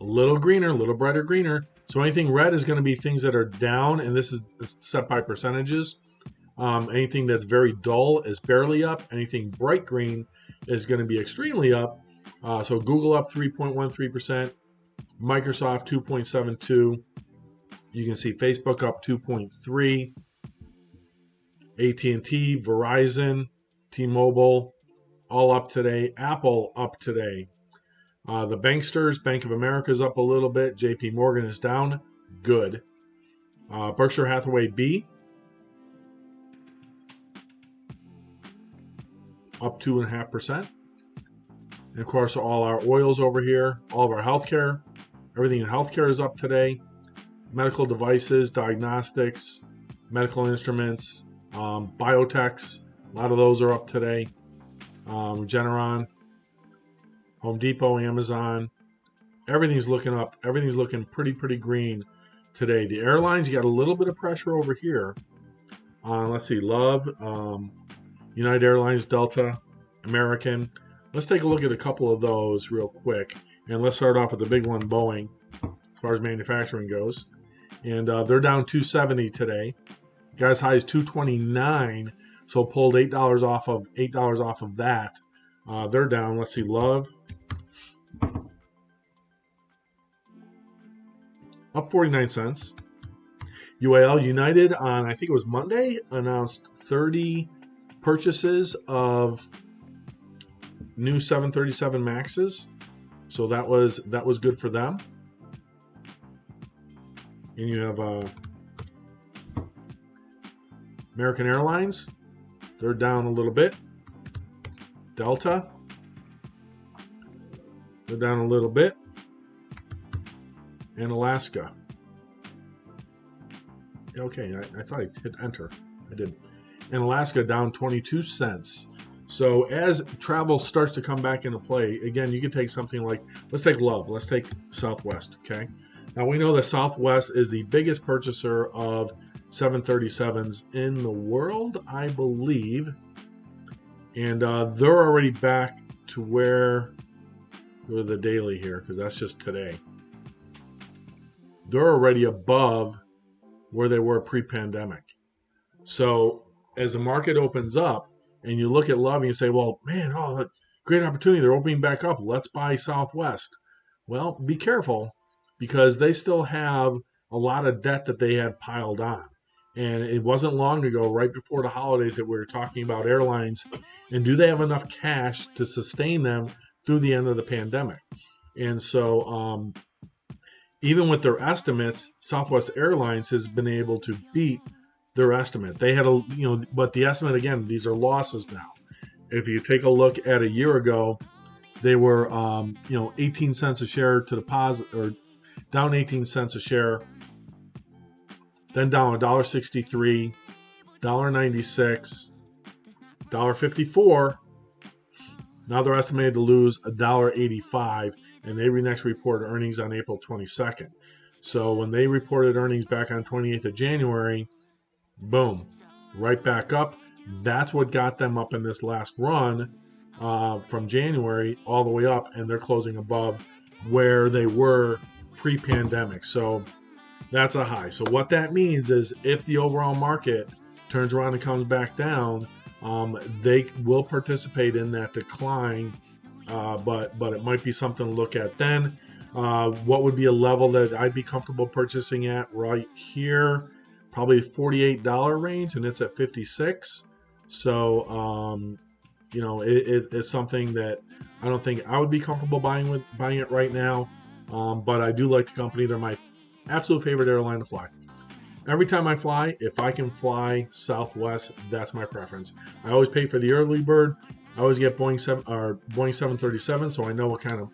a little greener, a little brighter greener. So anything red is going to be things that are down, and this is set by percentages. Anything that's very dull is barely up. Anything bright green is going to be extremely up. So Google up 3.13%, Microsoft 2.72. You can see Facebook up 2.3%, AT&T, Verizon, T-Mobile, all up today. Apple up today. The banksters, Bank of America is up a little bit. JP Morgan is down. Good. Berkshire Hathaway B up 2.5%. And of course, all our oils over here, all of our healthcare, everything in healthcare is up today. Medical devices, diagnostics, medical instruments, biotechs, a lot of those are up today. Regeneron, Home Depot, Amazon, everything's looking up. Everything's looking pretty green today. The airlines, you got a little bit of pressure over here. Let's see, Love, United Airlines, Delta, American. Let's take a look at a couple of those real quick. And let's start off with the big one, Boeing, as far as manufacturing goes. And they're down $2.70 today. Guys, high is $2.29, so pulled $8 off of that. They're down. Let's see, Love up 49 cents. UAL, United, on I think it was Monday, announced 30 purchases of new 737 Maxes, so that was good for them. And you have American Airlines, they're down a little bit. Delta, they're down a little bit. And Alaska. Okay, I thought I hit enter. I did. And Alaska down 22 cents. So as travel starts to come back into play, again, you can take something like, let's take Love, let's take Southwest, okay? Now we know that Southwest is the biggest purchaser of 737s in the world, I believe. And they're already back to where, go to the daily here, because that's just today. They're already above where they were pre-pandemic. So as the market opens up and you look at Love and you say, well, man, oh, great opportunity. They're opening back up. Let's buy Southwest. Well, be careful because they still have a lot of debt that they had piled on. And it wasn't long ago, right before the holidays, that we were talking about airlines and do they have enough cash to sustain them through the end of the pandemic? And so even with their estimates, Southwest Airlines has been able to beat their estimate. They had but the estimate, again, these are losses now. If you take a look at a year ago, they were 18 cents a share to the positive, or down 18 cents a share, then down $1.63, $1.96, $1.54. Now they're estimated to lose $1.85, and they next report earnings on April 22nd. So when they reported earnings back on 28th of January, boom, right back up. That's what got them up in this last run from January all the way up, and they're closing above where they were pre-pandemic. So that's a high. So what that means is if the overall market turns around and comes back down, they will participate in that decline, but it might be something to look at then. What would be a level that I'd be comfortable purchasing at right here? Probably $48 range, and it's at 56. So it's something that I don't think I would be comfortable buying it right now. But I do like the company. They're my absolute favorite airline to fly. Every time I fly, if I can fly Southwest, that's my preference. I always pay for the early bird. I always get Boeing 737, so I know what kind of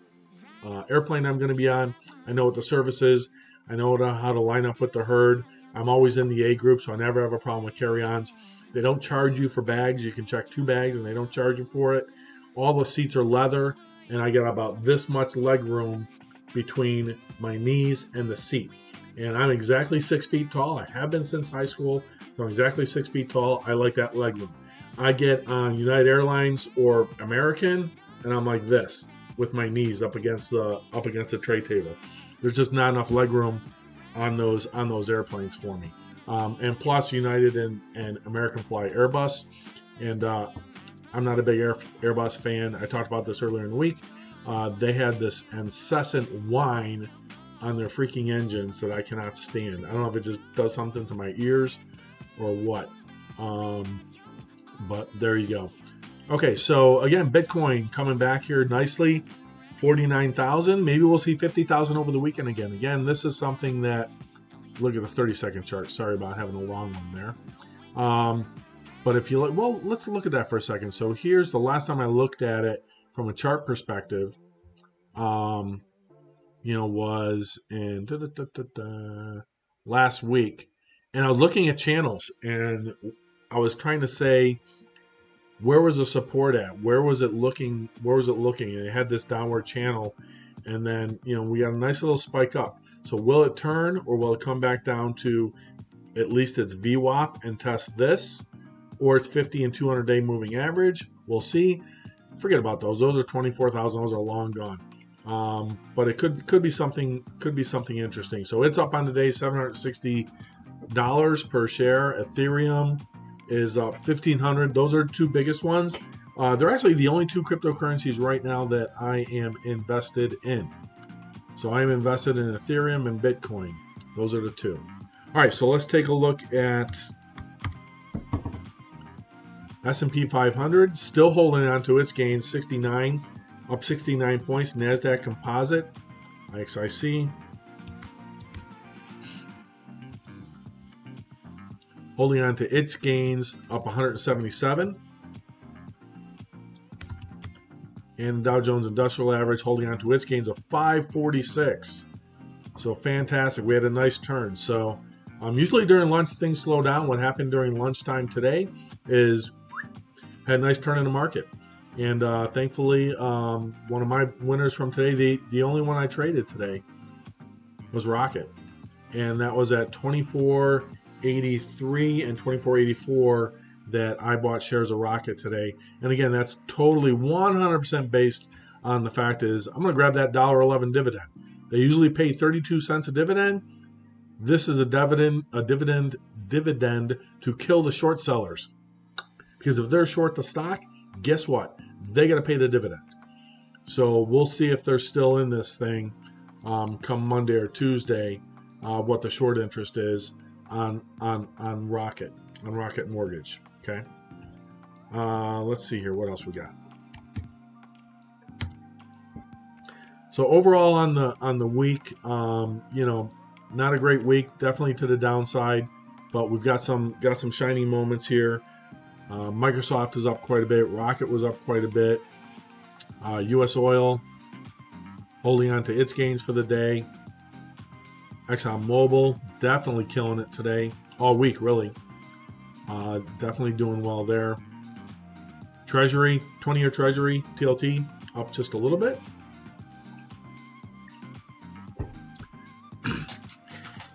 airplane I'm going to be on. I know what the service is. I know how to line up with the herd. I'm always in the A group, so I never have a problem with carry-ons. They don't charge you for bags. You can check 2 bags, and they don't charge you for it. All the seats are leather, and I get about this much leg room between my knees and the seat. And I'm exactly 6 feet tall. I have been since high school, so I'm exactly 6 feet tall. I like that leg room. I get on United Airlines or American, and I'm like this with my knees up against the tray table. There's just not enough leg room on those airplanes for me. And plus, United and American fly Airbus, and I'm not a big Airbus fan. I talked about this earlier in the week. They had this incessant whine on their freaking engines that I cannot stand. I don't know if it just does something to my ears or what. But there you go. Okay, so again, Bitcoin coming back here nicely. 49,000. Maybe we'll see 50,000 over the weekend again. Again, this is something that, look at the 30-second chart. Sorry about having a long one there. But if you look, well, let's look at that for a second. So here's the last time I looked at it from a chart perspective, was in last week. And I was looking at channels, and I was trying to say, where was the support at? Where was it looking? And it had this downward channel, and then we got a nice little spike up. So will it turn, or will it come back down to at least its VWAP and test this, or its 50 and 200 day moving average? We'll see. Forget about those. Those are 24,000. Those are long gone. But it could be something interesting. So it's up on today, $760 per share. Ethereum is up 1,500. Those are the two biggest ones. They're actually the only two cryptocurrencies right now that I am invested in. So I am invested in Ethereum and Bitcoin. Those are the two. All right, so let's take a look at S&P 500, still holding on to its gains, 69, up 69 points. NASDAQ Composite, XIC, holding on to its gains, up 177. And the Dow Jones Industrial Average holding on to its gains of 546. So fantastic. We had a nice turn. So usually during lunch things slow down. What happened during lunchtime today is had a nice turn in the market. And thankfully, one of my winners from today, the only one I traded today, was Rocket. And that was at 24.83 and 24.84 that I bought shares of Rocket today. And again, that's totally 100% based on the fact is I'm going to grab that $1.11 dividend. They usually pay 32 cents a dividend. This is a dividend to kill the short sellers. Because if they're short the stock, guess what? They got to pay the dividend. So we'll see if they're still in this thing come Monday or Tuesday, what the short interest is on Rocket Mortgage. Okay. Let's see here. What else we got? So overall on the week, not a great week. Definitely to the downside, but we've got some shining moments here. Microsoft is up quite a bit. Rocket was up quite a bit. U.S. Oil holding on to its gains for the day. ExxonMobil definitely killing it today, all week really. Definitely doing well there. Treasury, 20-year Treasury, TLT, up just a little bit.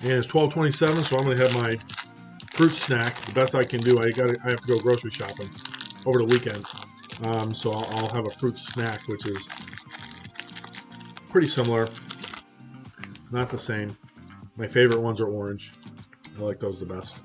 And it's 12:27, so I'm going to have my fruit snack. The best I can do. I have to go grocery shopping over the weekend. So I'll have a fruit snack, which is pretty similar. Not the same. My favorite ones are orange. I like those the best.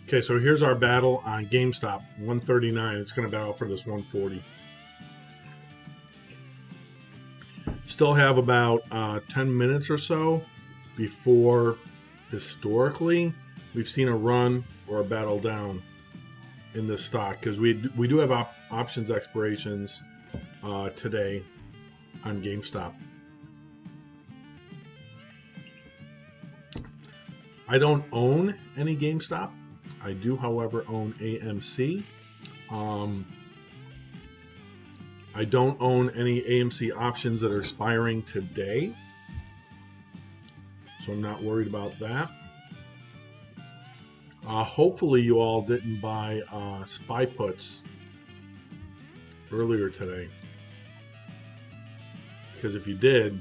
Okay, so here's our battle on GameStop, 139. It's going to battle for this 140. Still have about 10 minutes or so before, historically, we've seen a run or a battle down in this stock, because we do have options expirations today on GameStop. I don't own any GameStop. I do, however, own AMC. I don't own any AMC options that are expiring today, so I'm not worried about that. Hopefully you all didn't buy SPY puts earlier today, because if you did,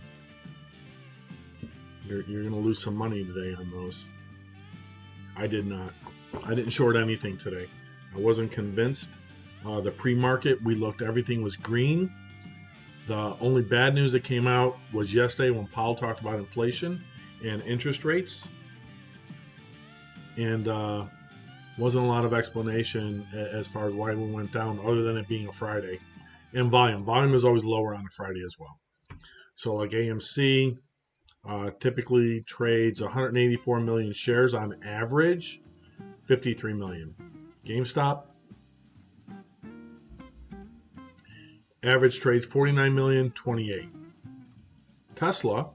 you're going to lose some money today on those. I did not. I didn't short anything today. I wasn't convinced. The pre-market, we looked, everything was green. The only bad news that came out was yesterday when Powell talked about inflation and interest rates. And wasn't a lot of explanation as far as why we went down, other than it being a Friday. And volume. Volume is always lower on a Friday as well. So like AMC typically trades 184 million shares on average, 53 million. GameStop average trades 49 million, 28. Tesla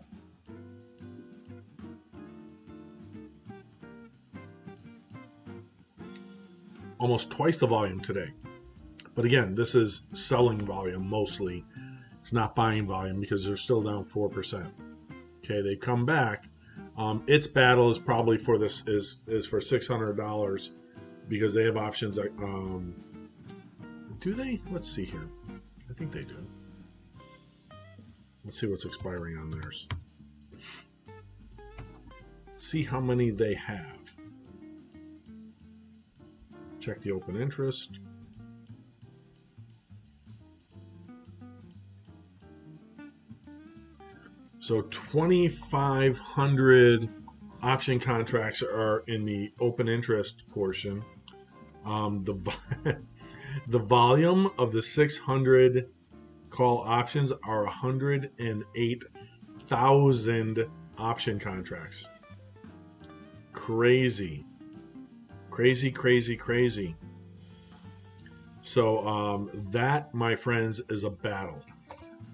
almost twice the volume today. But again, this is selling volume mostly. It's not buying volume because they're still down 4%. Okay, they come back. Its battle is probably for this is for $600 because they have options that do they? Let's see here. I think they do. Let's see what's expiring on theirs. See how many they have. Check the open interest. So 2,500 option contracts are in the open interest portion. The volume of the 600 call options are 108,000 option contracts. Crazy. Crazy, crazy, crazy. So that, my friends, is a battle.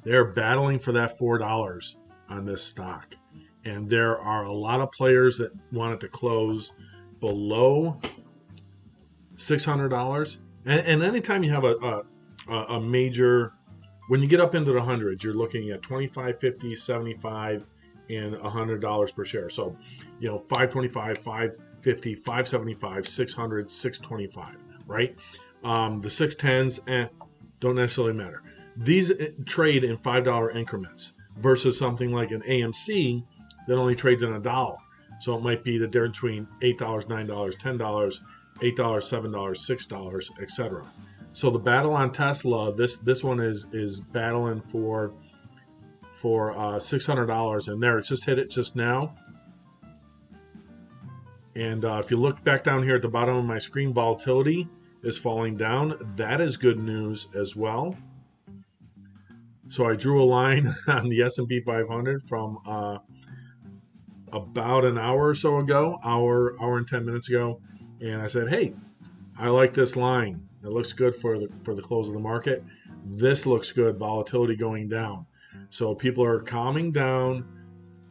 They're battling for that $4 on this stock. And there are a lot of players that want it to close below $600. And anytime you have a major, when you get up into the hundreds, you're looking at 25, 50, 75, and $100 per share. So, you know, 525, 550, 575, 600, 625, right? The 610s, don't necessarily matter. These trade in $5 increments versus something like an AMC that only trades in $1. So it might be the difference between $8, $9, $10, $8, $7, $6, etc. So the battle on Tesla, this one is battling for $600, and there, it's just hit it just now. And if you look back down here at the bottom of my screen, volatility is falling down. That is good news as well. So I drew a line on the S&P 500 from about an hour or so ago, hour and 10 minutes ago, and I said, hey, I like this line. It looks good for the close of the market. This looks good, volatility going down. So people are calming down.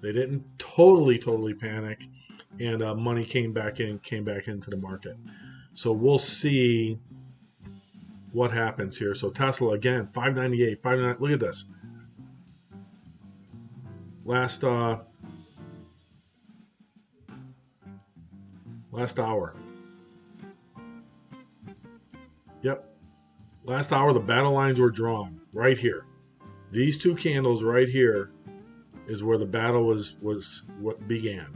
They didn't totally panic, and money came back into the market. So we'll see what happens here. So Tesla again, 598, 599. Look at this. Last hour. Yep. Last hour the battle lines were drawn right here. These two candles right here is where the battle was what began.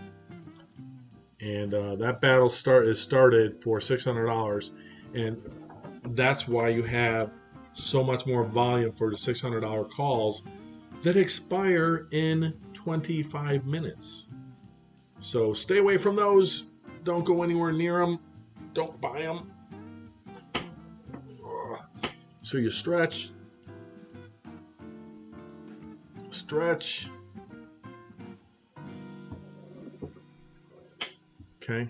And that battle started for $600, and that's why you have so much more volume for the $600 calls that expire in 25 minutes. So stay away from those. Don't go anywhere near them. Don't buy them. So you stretch. Stretch. Okay.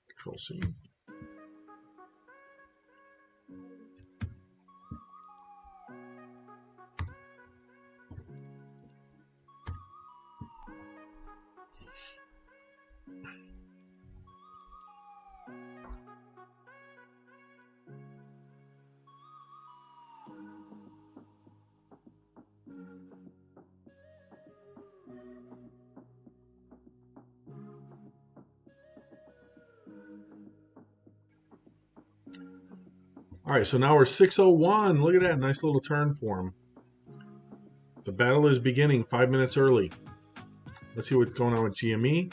Control C. All right, so now we're 6:01. Look at that, nice little turn for him. The battle is beginning 5 minutes early. Let's see what's going on with GME.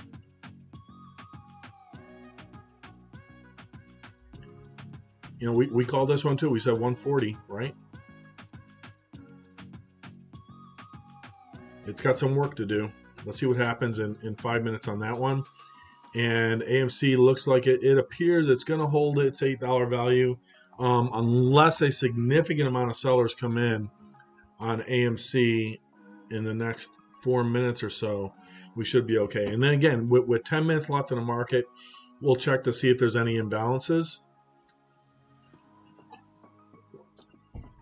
You know, we called this one too. We said 140, right? It's got some work to do. Let's see what happens in 5 minutes on that one. And AMC looks like it appears it's going to hold its $8 value unless a significant amount of sellers come in on AMC in the next 4 minutes or so. We should be okay. And then again, with 10 minutes left in the market, we'll check to see if there's any imbalances.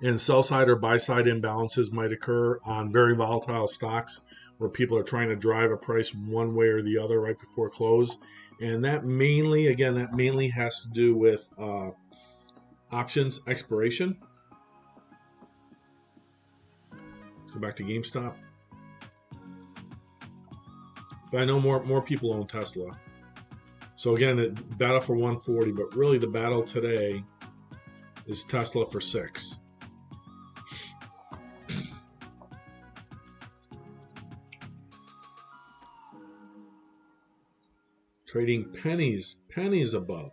And sell side or buy side imbalances might occur on very volatile stocks where people are trying to drive a price one way or the other right before close. And that mainly has to do with options expiration. Let's go back to GameStop. But I know more people own Tesla. So again, battle for 140, but really the battle today is Tesla for 6. Trading pennies above.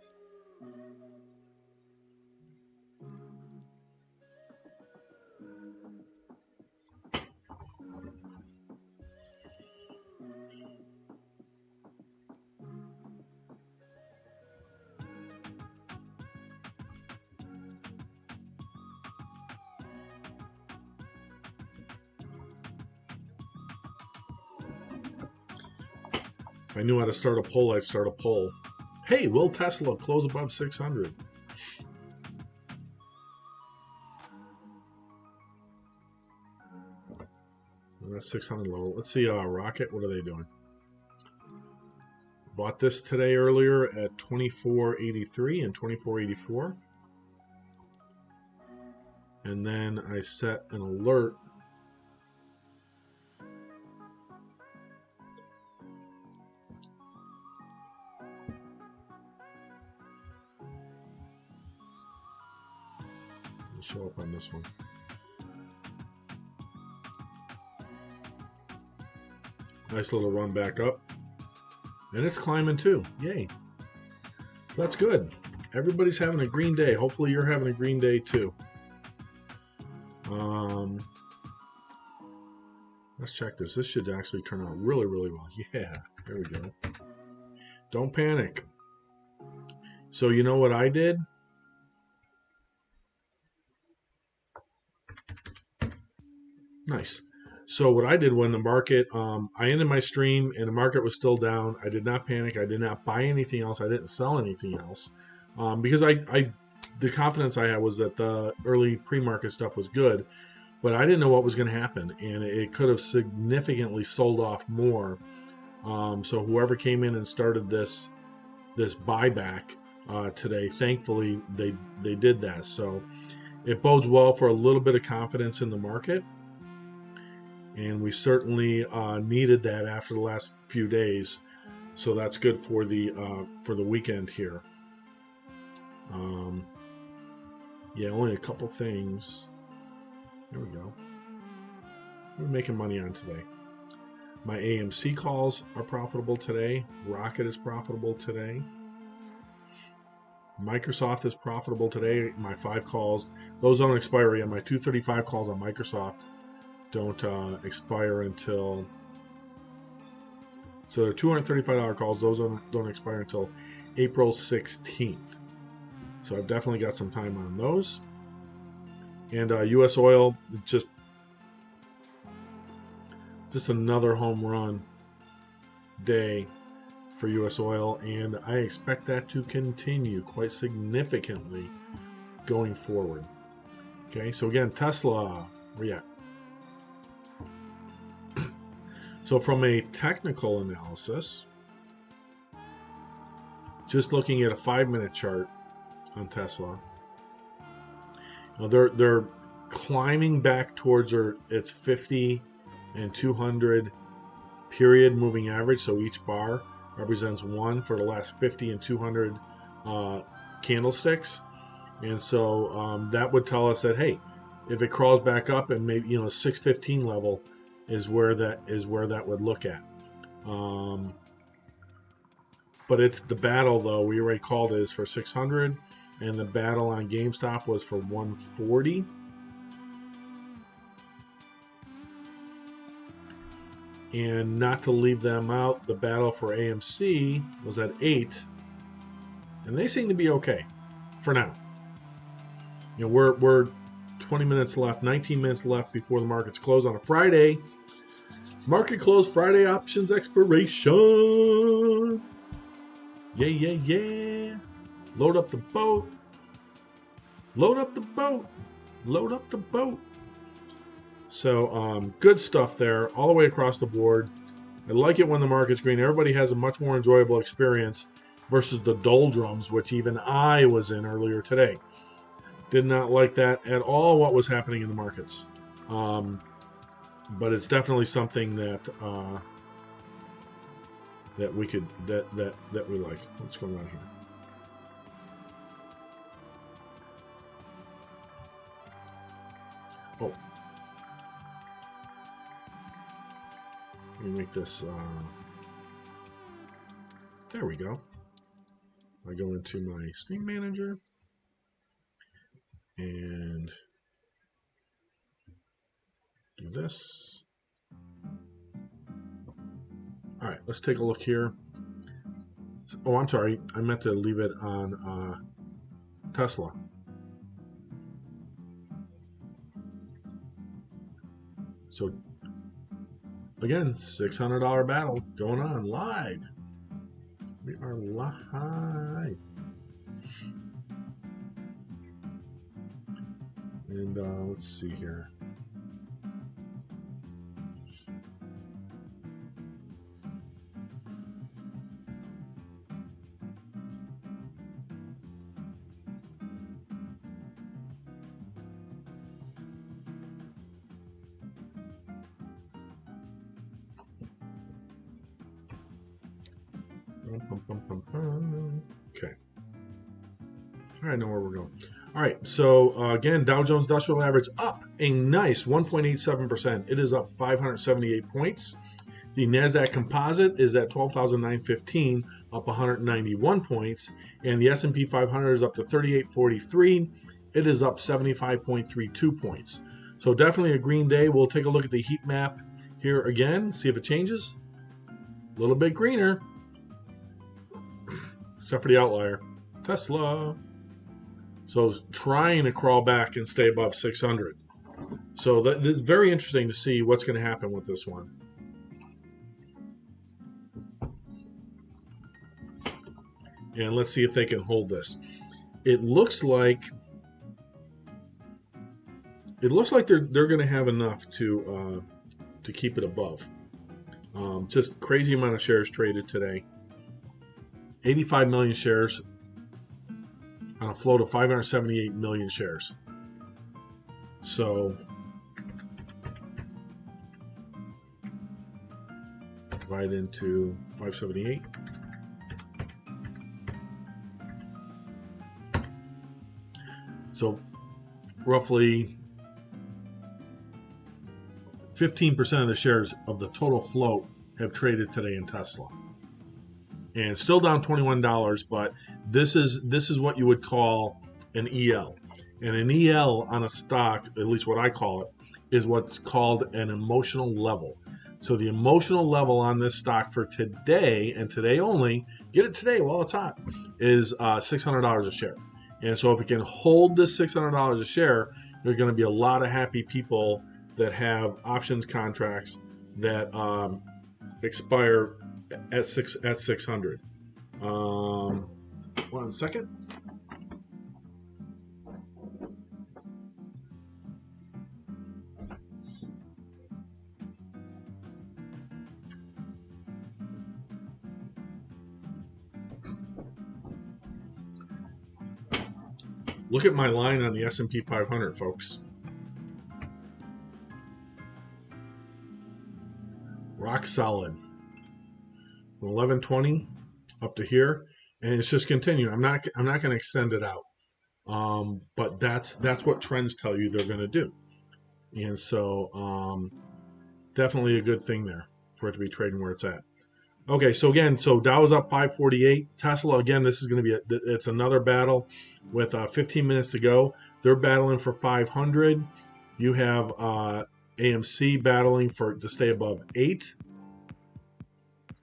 If I knew how to start a poll, I'd start a poll. Hey, will Tesla close above 600? That's 600 level. Let's see, Rocket, what are they doing? Bought this today earlier at 24.83 and 24.84. And then I set an alert. Show up on this one. Nice little run back up. And it's climbing too. Yay. That's good. Everybody's having a green day. Hopefully you're having a green day too. Let's check this. This should actually turn out really, really well. Yeah, there we go. Don't panic. So you know what I did? Nice. So what I did when the market, I ended my stream and the market was still down. I did not panic. I did not buy anything else. I didn't sell anything else because the confidence I had was that the early pre-market stuff was good, but I didn't know what was going to happen, and it could have significantly sold off more. So whoever came in and started this buyback today, thankfully they did that. So it bodes well for a little bit of confidence in the market. And we certainly needed that after the last few days, so that's good for the weekend here. Yeah, only a couple things. There we go. We're making money on today. My AMC calls are profitable today. Rocket is profitable today. Microsoft is profitable today. My 5 calls, those don't expire yet. My 235 calls on Microsoft don't expire until, so they're $235 calls. Those don't expire until April 16th. So I've definitely got some time on those. And U.S. Oil, just another home run day for U.S. Oil, and I expect that to continue quite significantly going forward. Okay, so again, Tesla, where you at? So from a technical analysis, just looking at a 5-minute chart on Tesla, they're climbing back towards its 50 and 200 period moving average. So each bar represents one for the last 50 and 200 candlesticks, and so that would tell us that, hey, if it crawls back up and maybe 615 level is where that would look at. But it's the battle, though, we already called it, is for 600, and the battle on GameStop was for 140. And not to leave them out, the battle for AMC was at 8, and they seem to be okay for now. We're 20 minutes left, 19 minutes left before the markets close on a Friday. Market close Friday, options expiration. Yeah. Load up the boat. Load up the boat. Load up the boat. So good stuff there all the way across the board. I like it when the market's green. Everybody has a much more enjoyable experience versus the doldrums, which even I was in earlier today. Did not like that at all, what was happening in the markets. But it's definitely something that we could that we like. What's going on here? Oh, let me make this. There we go. I go into my Screen Manager and do this. All right, let's take a look here. Oh, I'm sorry. I meant to leave it on Tesla. So, again, $600 battle going on live. We are live. And let's see here. Okay. All right, I know where we're going. All right, so again, Dow Jones Industrial Average up a nice 1.87%. It is up 578 points. The NASDAQ Composite is at 12,915, up 191 points. And the S&P 500 is up to 3843. It is up 75.32 points. So definitely a green day. We'll take a look at the heat map here again, see if it changes. A little bit greener, except for the outlier, Tesla. So trying to crawl back and stay above 600. So that's very interesting to see what's going to happen with this one. And let's see if they can hold this. It looks like they're going to have enough to keep it above. Just crazy amount of shares traded today. 85 million shares on a float of 578 million shares. So divide into 578. So roughly 15% of the shares of the total float have traded today in Tesla. And still down $21, but this is what you would call an EL. And an EL on a stock, at least what I call it, is what's called an emotional level. So the emotional level on this stock for today, and today only, get it today while it's hot, is $600 a share. And so if it can hold this $600 a share, there are going to be a lot of happy people that have options contracts that expire at 600. 1 second. Look at my line on the S&P 500, folks. Rock solid. From 1120 up to here, and it's just continuing. I'm not going to extend it out, but that's what trends tell you they're going to do, and so definitely a good thing there for it to be trading where it's at. Okay, so again, Dow is up 548. Tesla, again, this is going to be it's another battle with 15 minutes to go. They're battling for 500. You have AMC battling to stay above 8,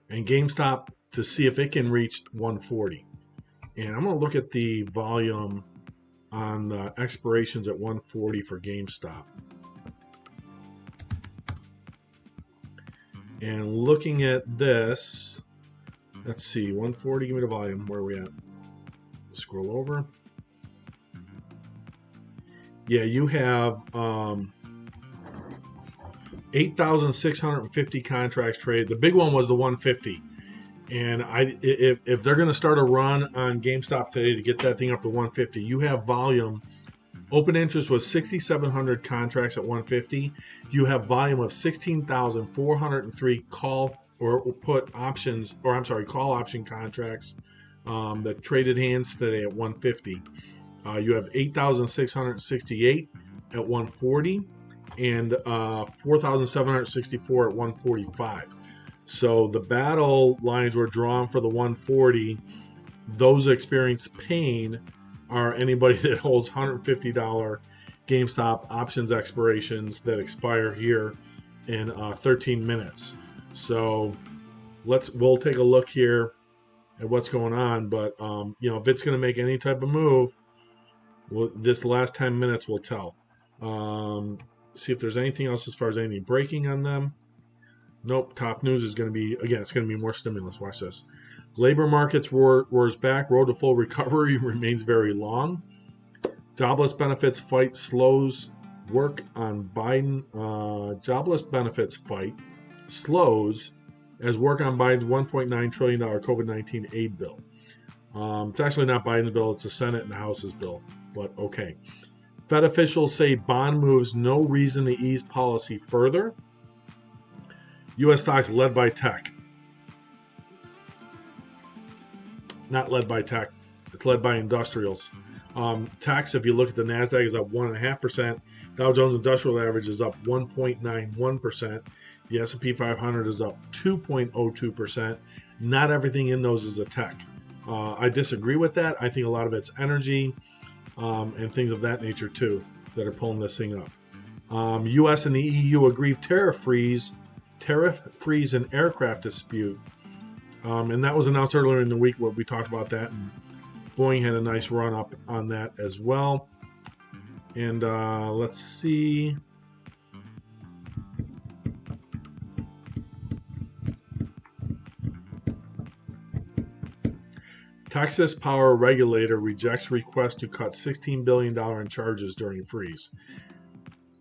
and GameStop to see if it can reach 140. And I'm going to look at the volume on the expirations at 140 for GameStop. And looking at this, let's see, 140, give me the volume. Where are we at? Scroll over. Yeah, you have 8,650 contracts traded. The big one was the 150. And if they're going to start a run on GameStop today to get that thing up to 150, you have volume. Open interest was 6,700 contracts at 150. You have volume of 16,403 call option contracts that traded hands today at 150. You have 8,668 at 140 and 4,764 at 145. So the battle lines were drawn for the 140. Those that experience pain are anybody that holds $150 GameStop options expirations that expire here in 13 minutes. So we'll take a look here at what's going on. But if it's going to make any type of move, this last 10 minutes will tell. See if there's anything else as far as anything breaking on them. Nope. Top news is going to be, again, it's going to be more stimulus. Watch this. Labor markets roars back. Road to full recovery remains very long. Jobless benefits fight slows work on Biden. Jobless benefits fight slows as work on Biden's $1.9 trillion COVID-19 aid bill. It's actually not Biden's bill. It's the Senate and the House's bill. But okay. Fed officials say bond moves no reason to ease policy further. U.S. stocks led by tech. Not led by tech. It's led by industrials. Techs, if you look at the NASDAQ, is up 1.5%. Dow Jones Industrial Average is up 1.91%. The S&P 500 is up 2.02%. Not everything in those is a tech. I disagree with that. I think a lot of it's energy and things of that nature too that are pulling this thing up. U.S. and the EU agree tariff freeze and aircraft dispute. And that was announced earlier in the week where we talked about that. And Boeing had a nice run up on that as well. And let's see. Texas power regulator rejects request to cut $16 billion in charges during freeze.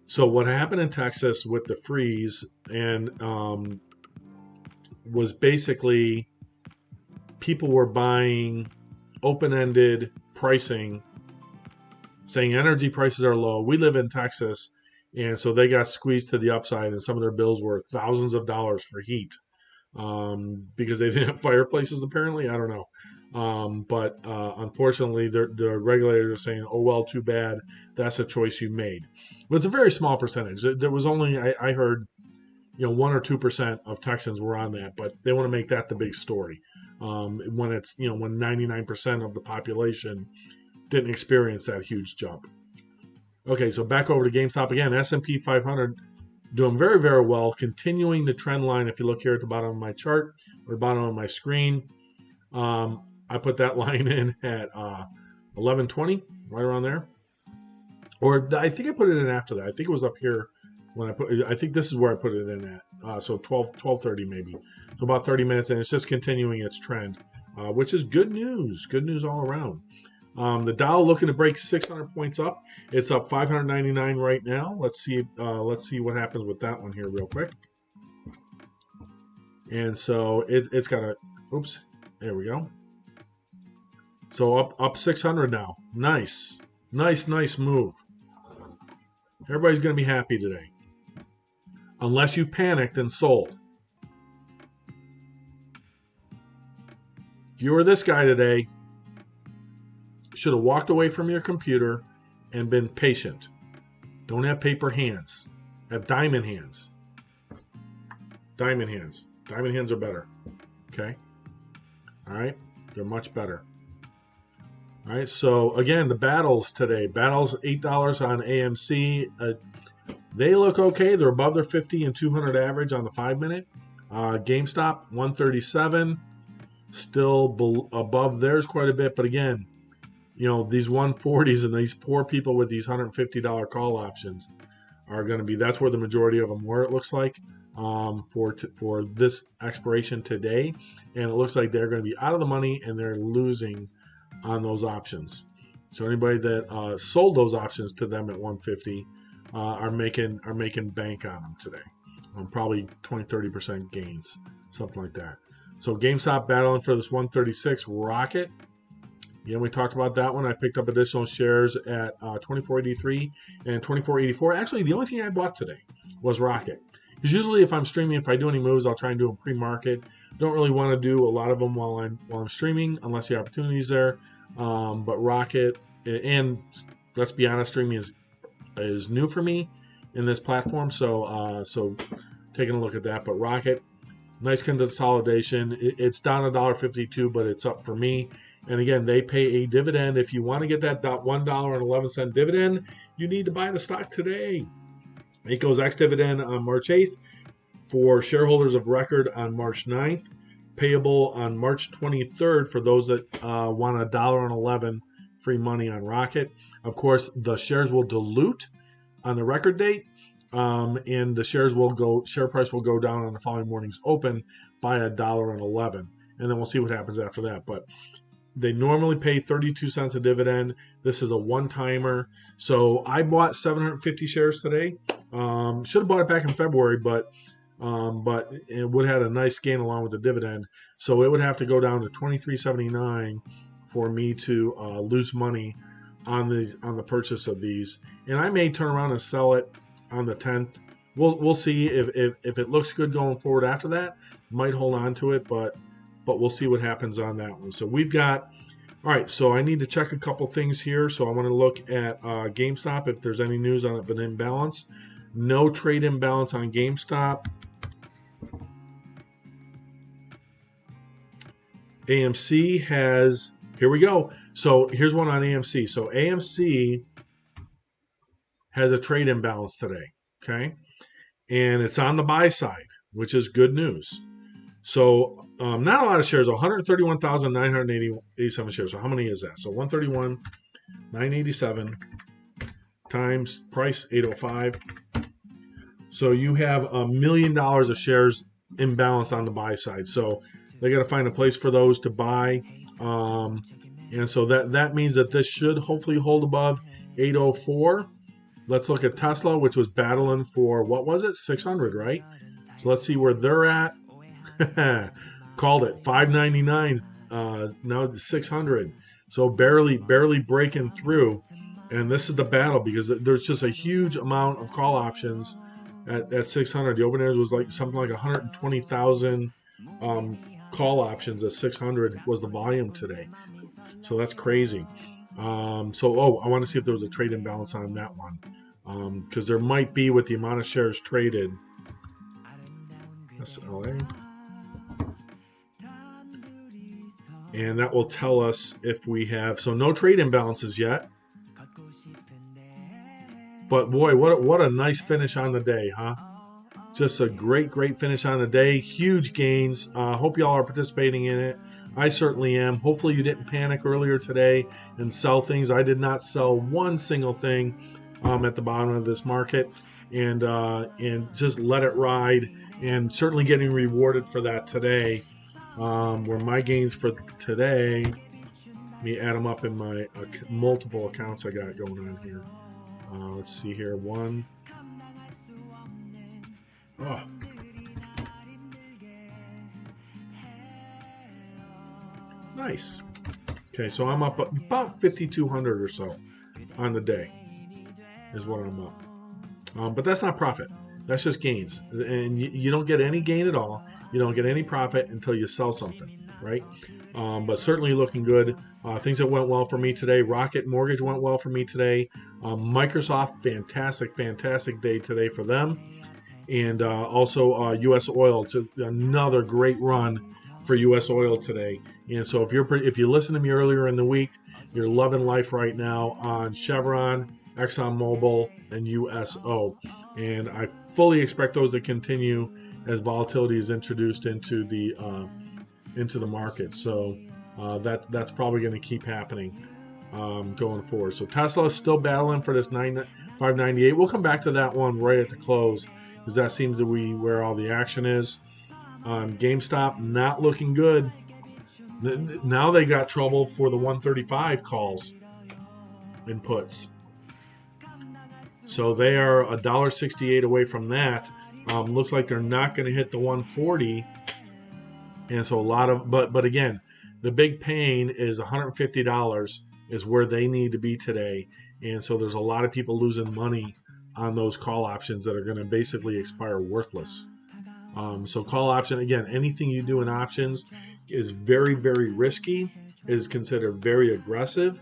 So what happened in Texas with the freeze and was basically people were buying open-ended pricing, saying energy prices are low. We live in Texas, and so they got squeezed to the upside, and some of their bills were thousands of dollars for heat because they didn't have fireplaces, apparently. I don't know. But unfortunately, the regulators are saying, oh, well, too bad. That's a choice you made. But it's a very small percentage. There was only, I heard, 1 or 2% of Texans were on that, but they want to make that the big story. When it's, when 99% of the population didn't experience that huge jump. Okay, so back over to GameStop again. S&P 500 doing very, very well, continuing the trend line. If you look here at the bottom of my chart or the bottom of my screen, I put that line in at 1120, right around there. Or I think I put it in after that. I think it was up here when I put. I think this is where I put it in at. So 12:30 maybe. So about 30 minutes, and it's just continuing its trend, which is good news. Good news all around. The Dow looking to break 600 points up. It's up 599 right now. Let's see what happens with that one here real quick. And so it's got a. Oops. There we go. So up 600 now. Nice move. Everybody's going to be happy today. Unless you panicked and sold. If you were this guy today, should have walked away from your computer and been patient. Don't have paper hands. Have diamond hands. Diamond hands. Diamond hands are better. Okay? All right? They're much better. All right, so again, the battles today. Battles $8 on AMC. They look okay. They're above their 50 and 200 average on the 5-minute. GameStop 137, still above theirs quite a bit. But again, you know, these 140s and these poor people with these $150 call options are going to be. That's where the majority of them were. It looks like for this expiration today, and it looks like they're going to be out of the money and they're losing on those options. So anybody that sold those options to them at 150 are making bank on them today. Probably 20-30% gains, something like that. So GameStop battling for this 136 Rocket. Yeah, we talked about that one. I picked up additional shares at 24.83 and 24.84. Actually, the only thing I bought today was Rocket. Because usually if I'm streaming, if I do any moves, I'll try and do them pre-market. Don't really want to do a lot of them while I'm streaming, unless the opportunity is there. But Rocket, and let's be honest, streaming is new for me in this platform. So taking a look at that. But Rocket, nice consolidation. It's down $1.52, but it's up for me. And again, they pay a dividend. If you want to get that $1.11 dividend, you need to buy the stock today. It goes ex-dividend on March 8th for shareholders of record on March 9th, payable on March 23rd for those that want $1.11 free money on Rocket. Of course, the shares will dilute on the record date, and the share price will go down on the following morning's open by $1.11, and then we'll see what happens after that. But they normally pay 32 cents a dividend. This is a one-timer. So I bought 750 shares today. Should have bought it back in February, but it would have had a nice gain along with the dividend. So it would have to go down to $23.79 for me to lose money on the purchase of these. And I may turn around and sell it on the 10th. We'll see if it looks good going forward after that. Might hold on to it, but we'll see what happens on that one. So we've got, all right, so I need to check a couple things here. So I want to look at GameStop if there's any news on it, but imbalance. No trade imbalance on GameStop. AMC has, here we go. So here's one on AMC. So AMC has a trade imbalance today, okay? And it's on the buy side, which is good news. So not a lot of shares, 131,987 shares. So how many is that? So 131,987 times price 805. So you have $1 million of shares imbalanced on the buy side. So they got to find a place for those to buy. And so that means that this should hopefully hold above 804. Let's look at Tesla, which was battling for, what was it? 600, right? So let's see where they're at. Called it 599. Now it's 600. So barely breaking through. And this is the battle because there's just a huge amount of call options at 600. The open interest was like something like 120,000 call options at 600 was the volume today. So that's crazy. I want to see if there was a trade imbalance on that one. Because there might be with the amount of shares traded. SLA. And that will tell us if we have, so no trade imbalances yet. But boy, what a nice finish on the day, huh? Just a great finish on the day. Huge gains. Hope y'all are participating in it. I certainly am. Hopefully you didn't panic earlier today and sell things. I did not sell one single thing at the bottom of this market, and just let it ride. And certainly getting rewarded for that today. Where my gains for today, let me add them up in my multiple accounts I got going on here. Let's see here. One. Oh. Nice. Okay, so I'm up about 5,200 or so on the day is what I'm up. But that's not profit. That's just gains. And you don't get any gain at all. You don't get any profit until you sell something, right? But certainly looking good. Things that went well for me today. Rocket Mortgage went well for me today. Microsoft, fantastic day today for them. And also U.S. Oil, to another great run for U.S. Oil today. And so if you listen to me earlier in the week, you're loving life right now on Chevron, ExxonMobil, and USO. And I fully expect those to continue as volatility is introduced into the market. So that's probably going to keep happening going forward. So Tesla is still battling for this 598. We'll come back to that one right at the close, because that seems to be where all the action is. GameStop not looking good. Now they got trouble for the 135 calls and puts. So they are $1.68 away from that. Looks like they're not going to hit the 140. And so a lot of, but again, the big pain is $150 is where they need to be today. And so there's a lot of people losing money on those call options that are going to basically expire worthless. So call option, again, anything you do in options is very risky, is considered very aggressive.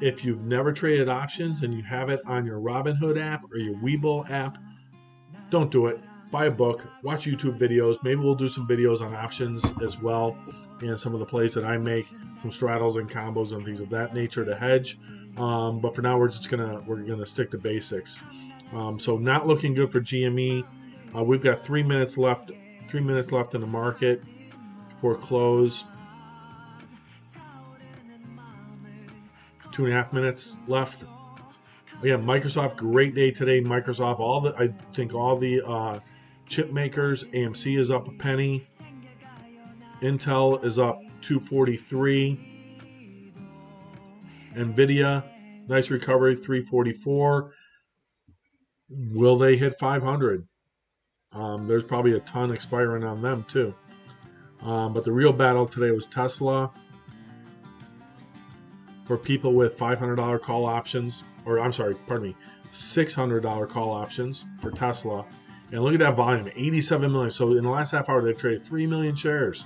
If you've never traded options and you have it on your Robinhood app or your Webull app, don't do it. Buy a book, watch YouTube videos. Maybe we'll do some videos on options as well, and some of the plays that I make, some straddles and combos and things of that nature to hedge. But for now, we're gonna stick to basics. So not looking good for GME. We've got 3 minutes left. 3 minutes left in the market before close. 2.5 minutes left. Yeah, Microsoft, great day today. Microsoft, I think all the chip makers. AMC is up a penny. Intel is up 243. Nvidia, nice recovery, 344. Will they hit 500? There's probably a ton expiring on them too. But the real battle today was Tesla. For people with $500 call options, or I'm sorry, pardon me, $600 call options for Tesla. And look at that volume, 87 million. So in the last half hour, they've traded 3 million shares,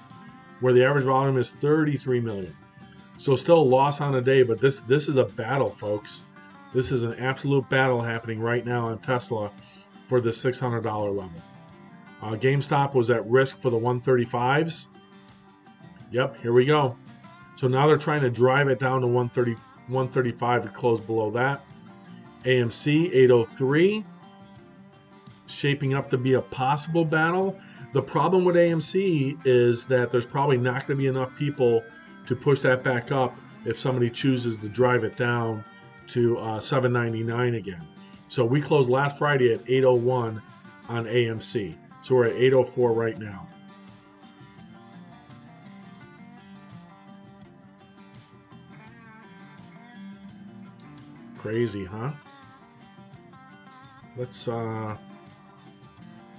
where the average volume is 33 million. So still a loss on the day, but this is a battle, folks. This is an absolute battle happening right now on Tesla for the $600 level. GameStop was at risk for the 135s. Yep, here we go. So now they're trying to drive it down to 135 to close below that. AMC 803, shaping up to be a possible battle. The problem with AMC is that there's probably not going to be enough people to push that back up if somebody chooses to drive it down to $7.99 again. So we closed last Friday at 801 on AMC. So we're at 804 right now. Crazy, huh? Let's 2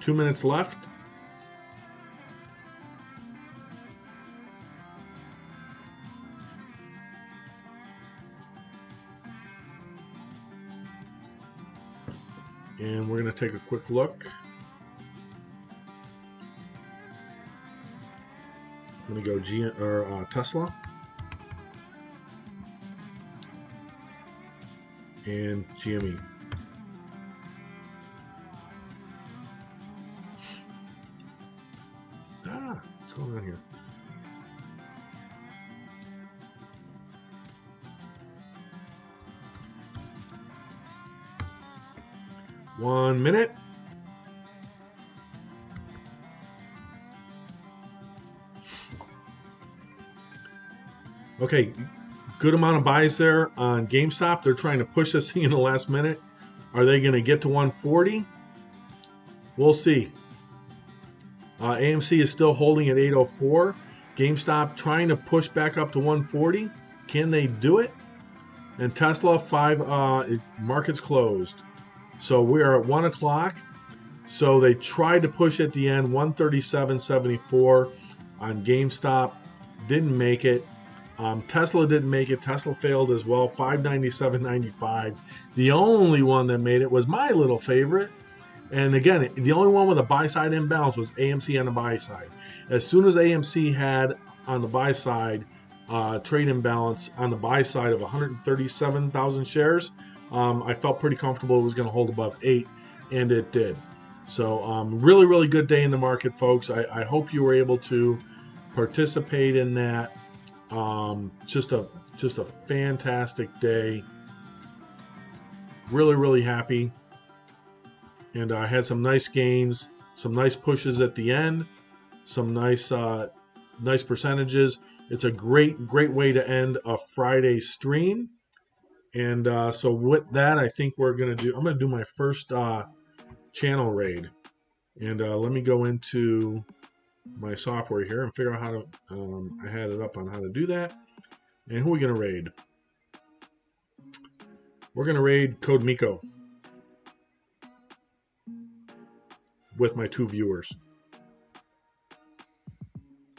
minutes left. And we're going to take a quick look. I'm going to go Tesla. And GME. What's going on here? 1 minute. Okay, good amount of buys there on GameStop. They're trying to push this thing in the last minute. Are they going to get to 140? We'll see. AMC is still holding at 804. GameStop trying to push back up to 140. Can they do it? And Tesla, market's closed. So we are at 1 o'clock. So they tried to push at the end, 137.74 on GameStop. Didn't make it. Tesla didn't make it. Tesla failed as well, 597.95. The only one that made it was my little favorite. And again, the only one with a buy-side imbalance was AMC on the buy side. As soon as AMC had on the buy side trade imbalance on the buy side of 137,000 shares, I felt pretty comfortable it was going to hold above 8, and it did. So really, really good day in the market, folks. I hope you were able to participate in that. Just a fantastic day. Really, really happy. And I had some nice gains, some nice pushes at the end, some nice percentages. It's a great way to end a Friday stream. And so with that, I think I'm going to do my first channel raid. And let me go into my software here and figure out how to, I had it up on how to do that. And who are we going to raid? We're going to raid Code Miko with my 2 viewers.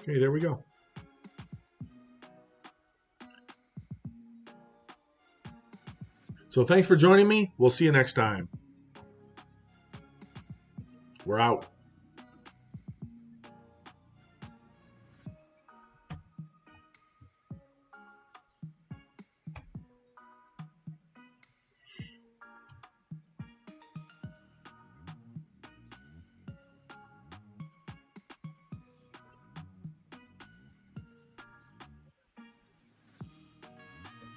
Okay, there we go. So thanks for joining me. We'll see you next time. We're out.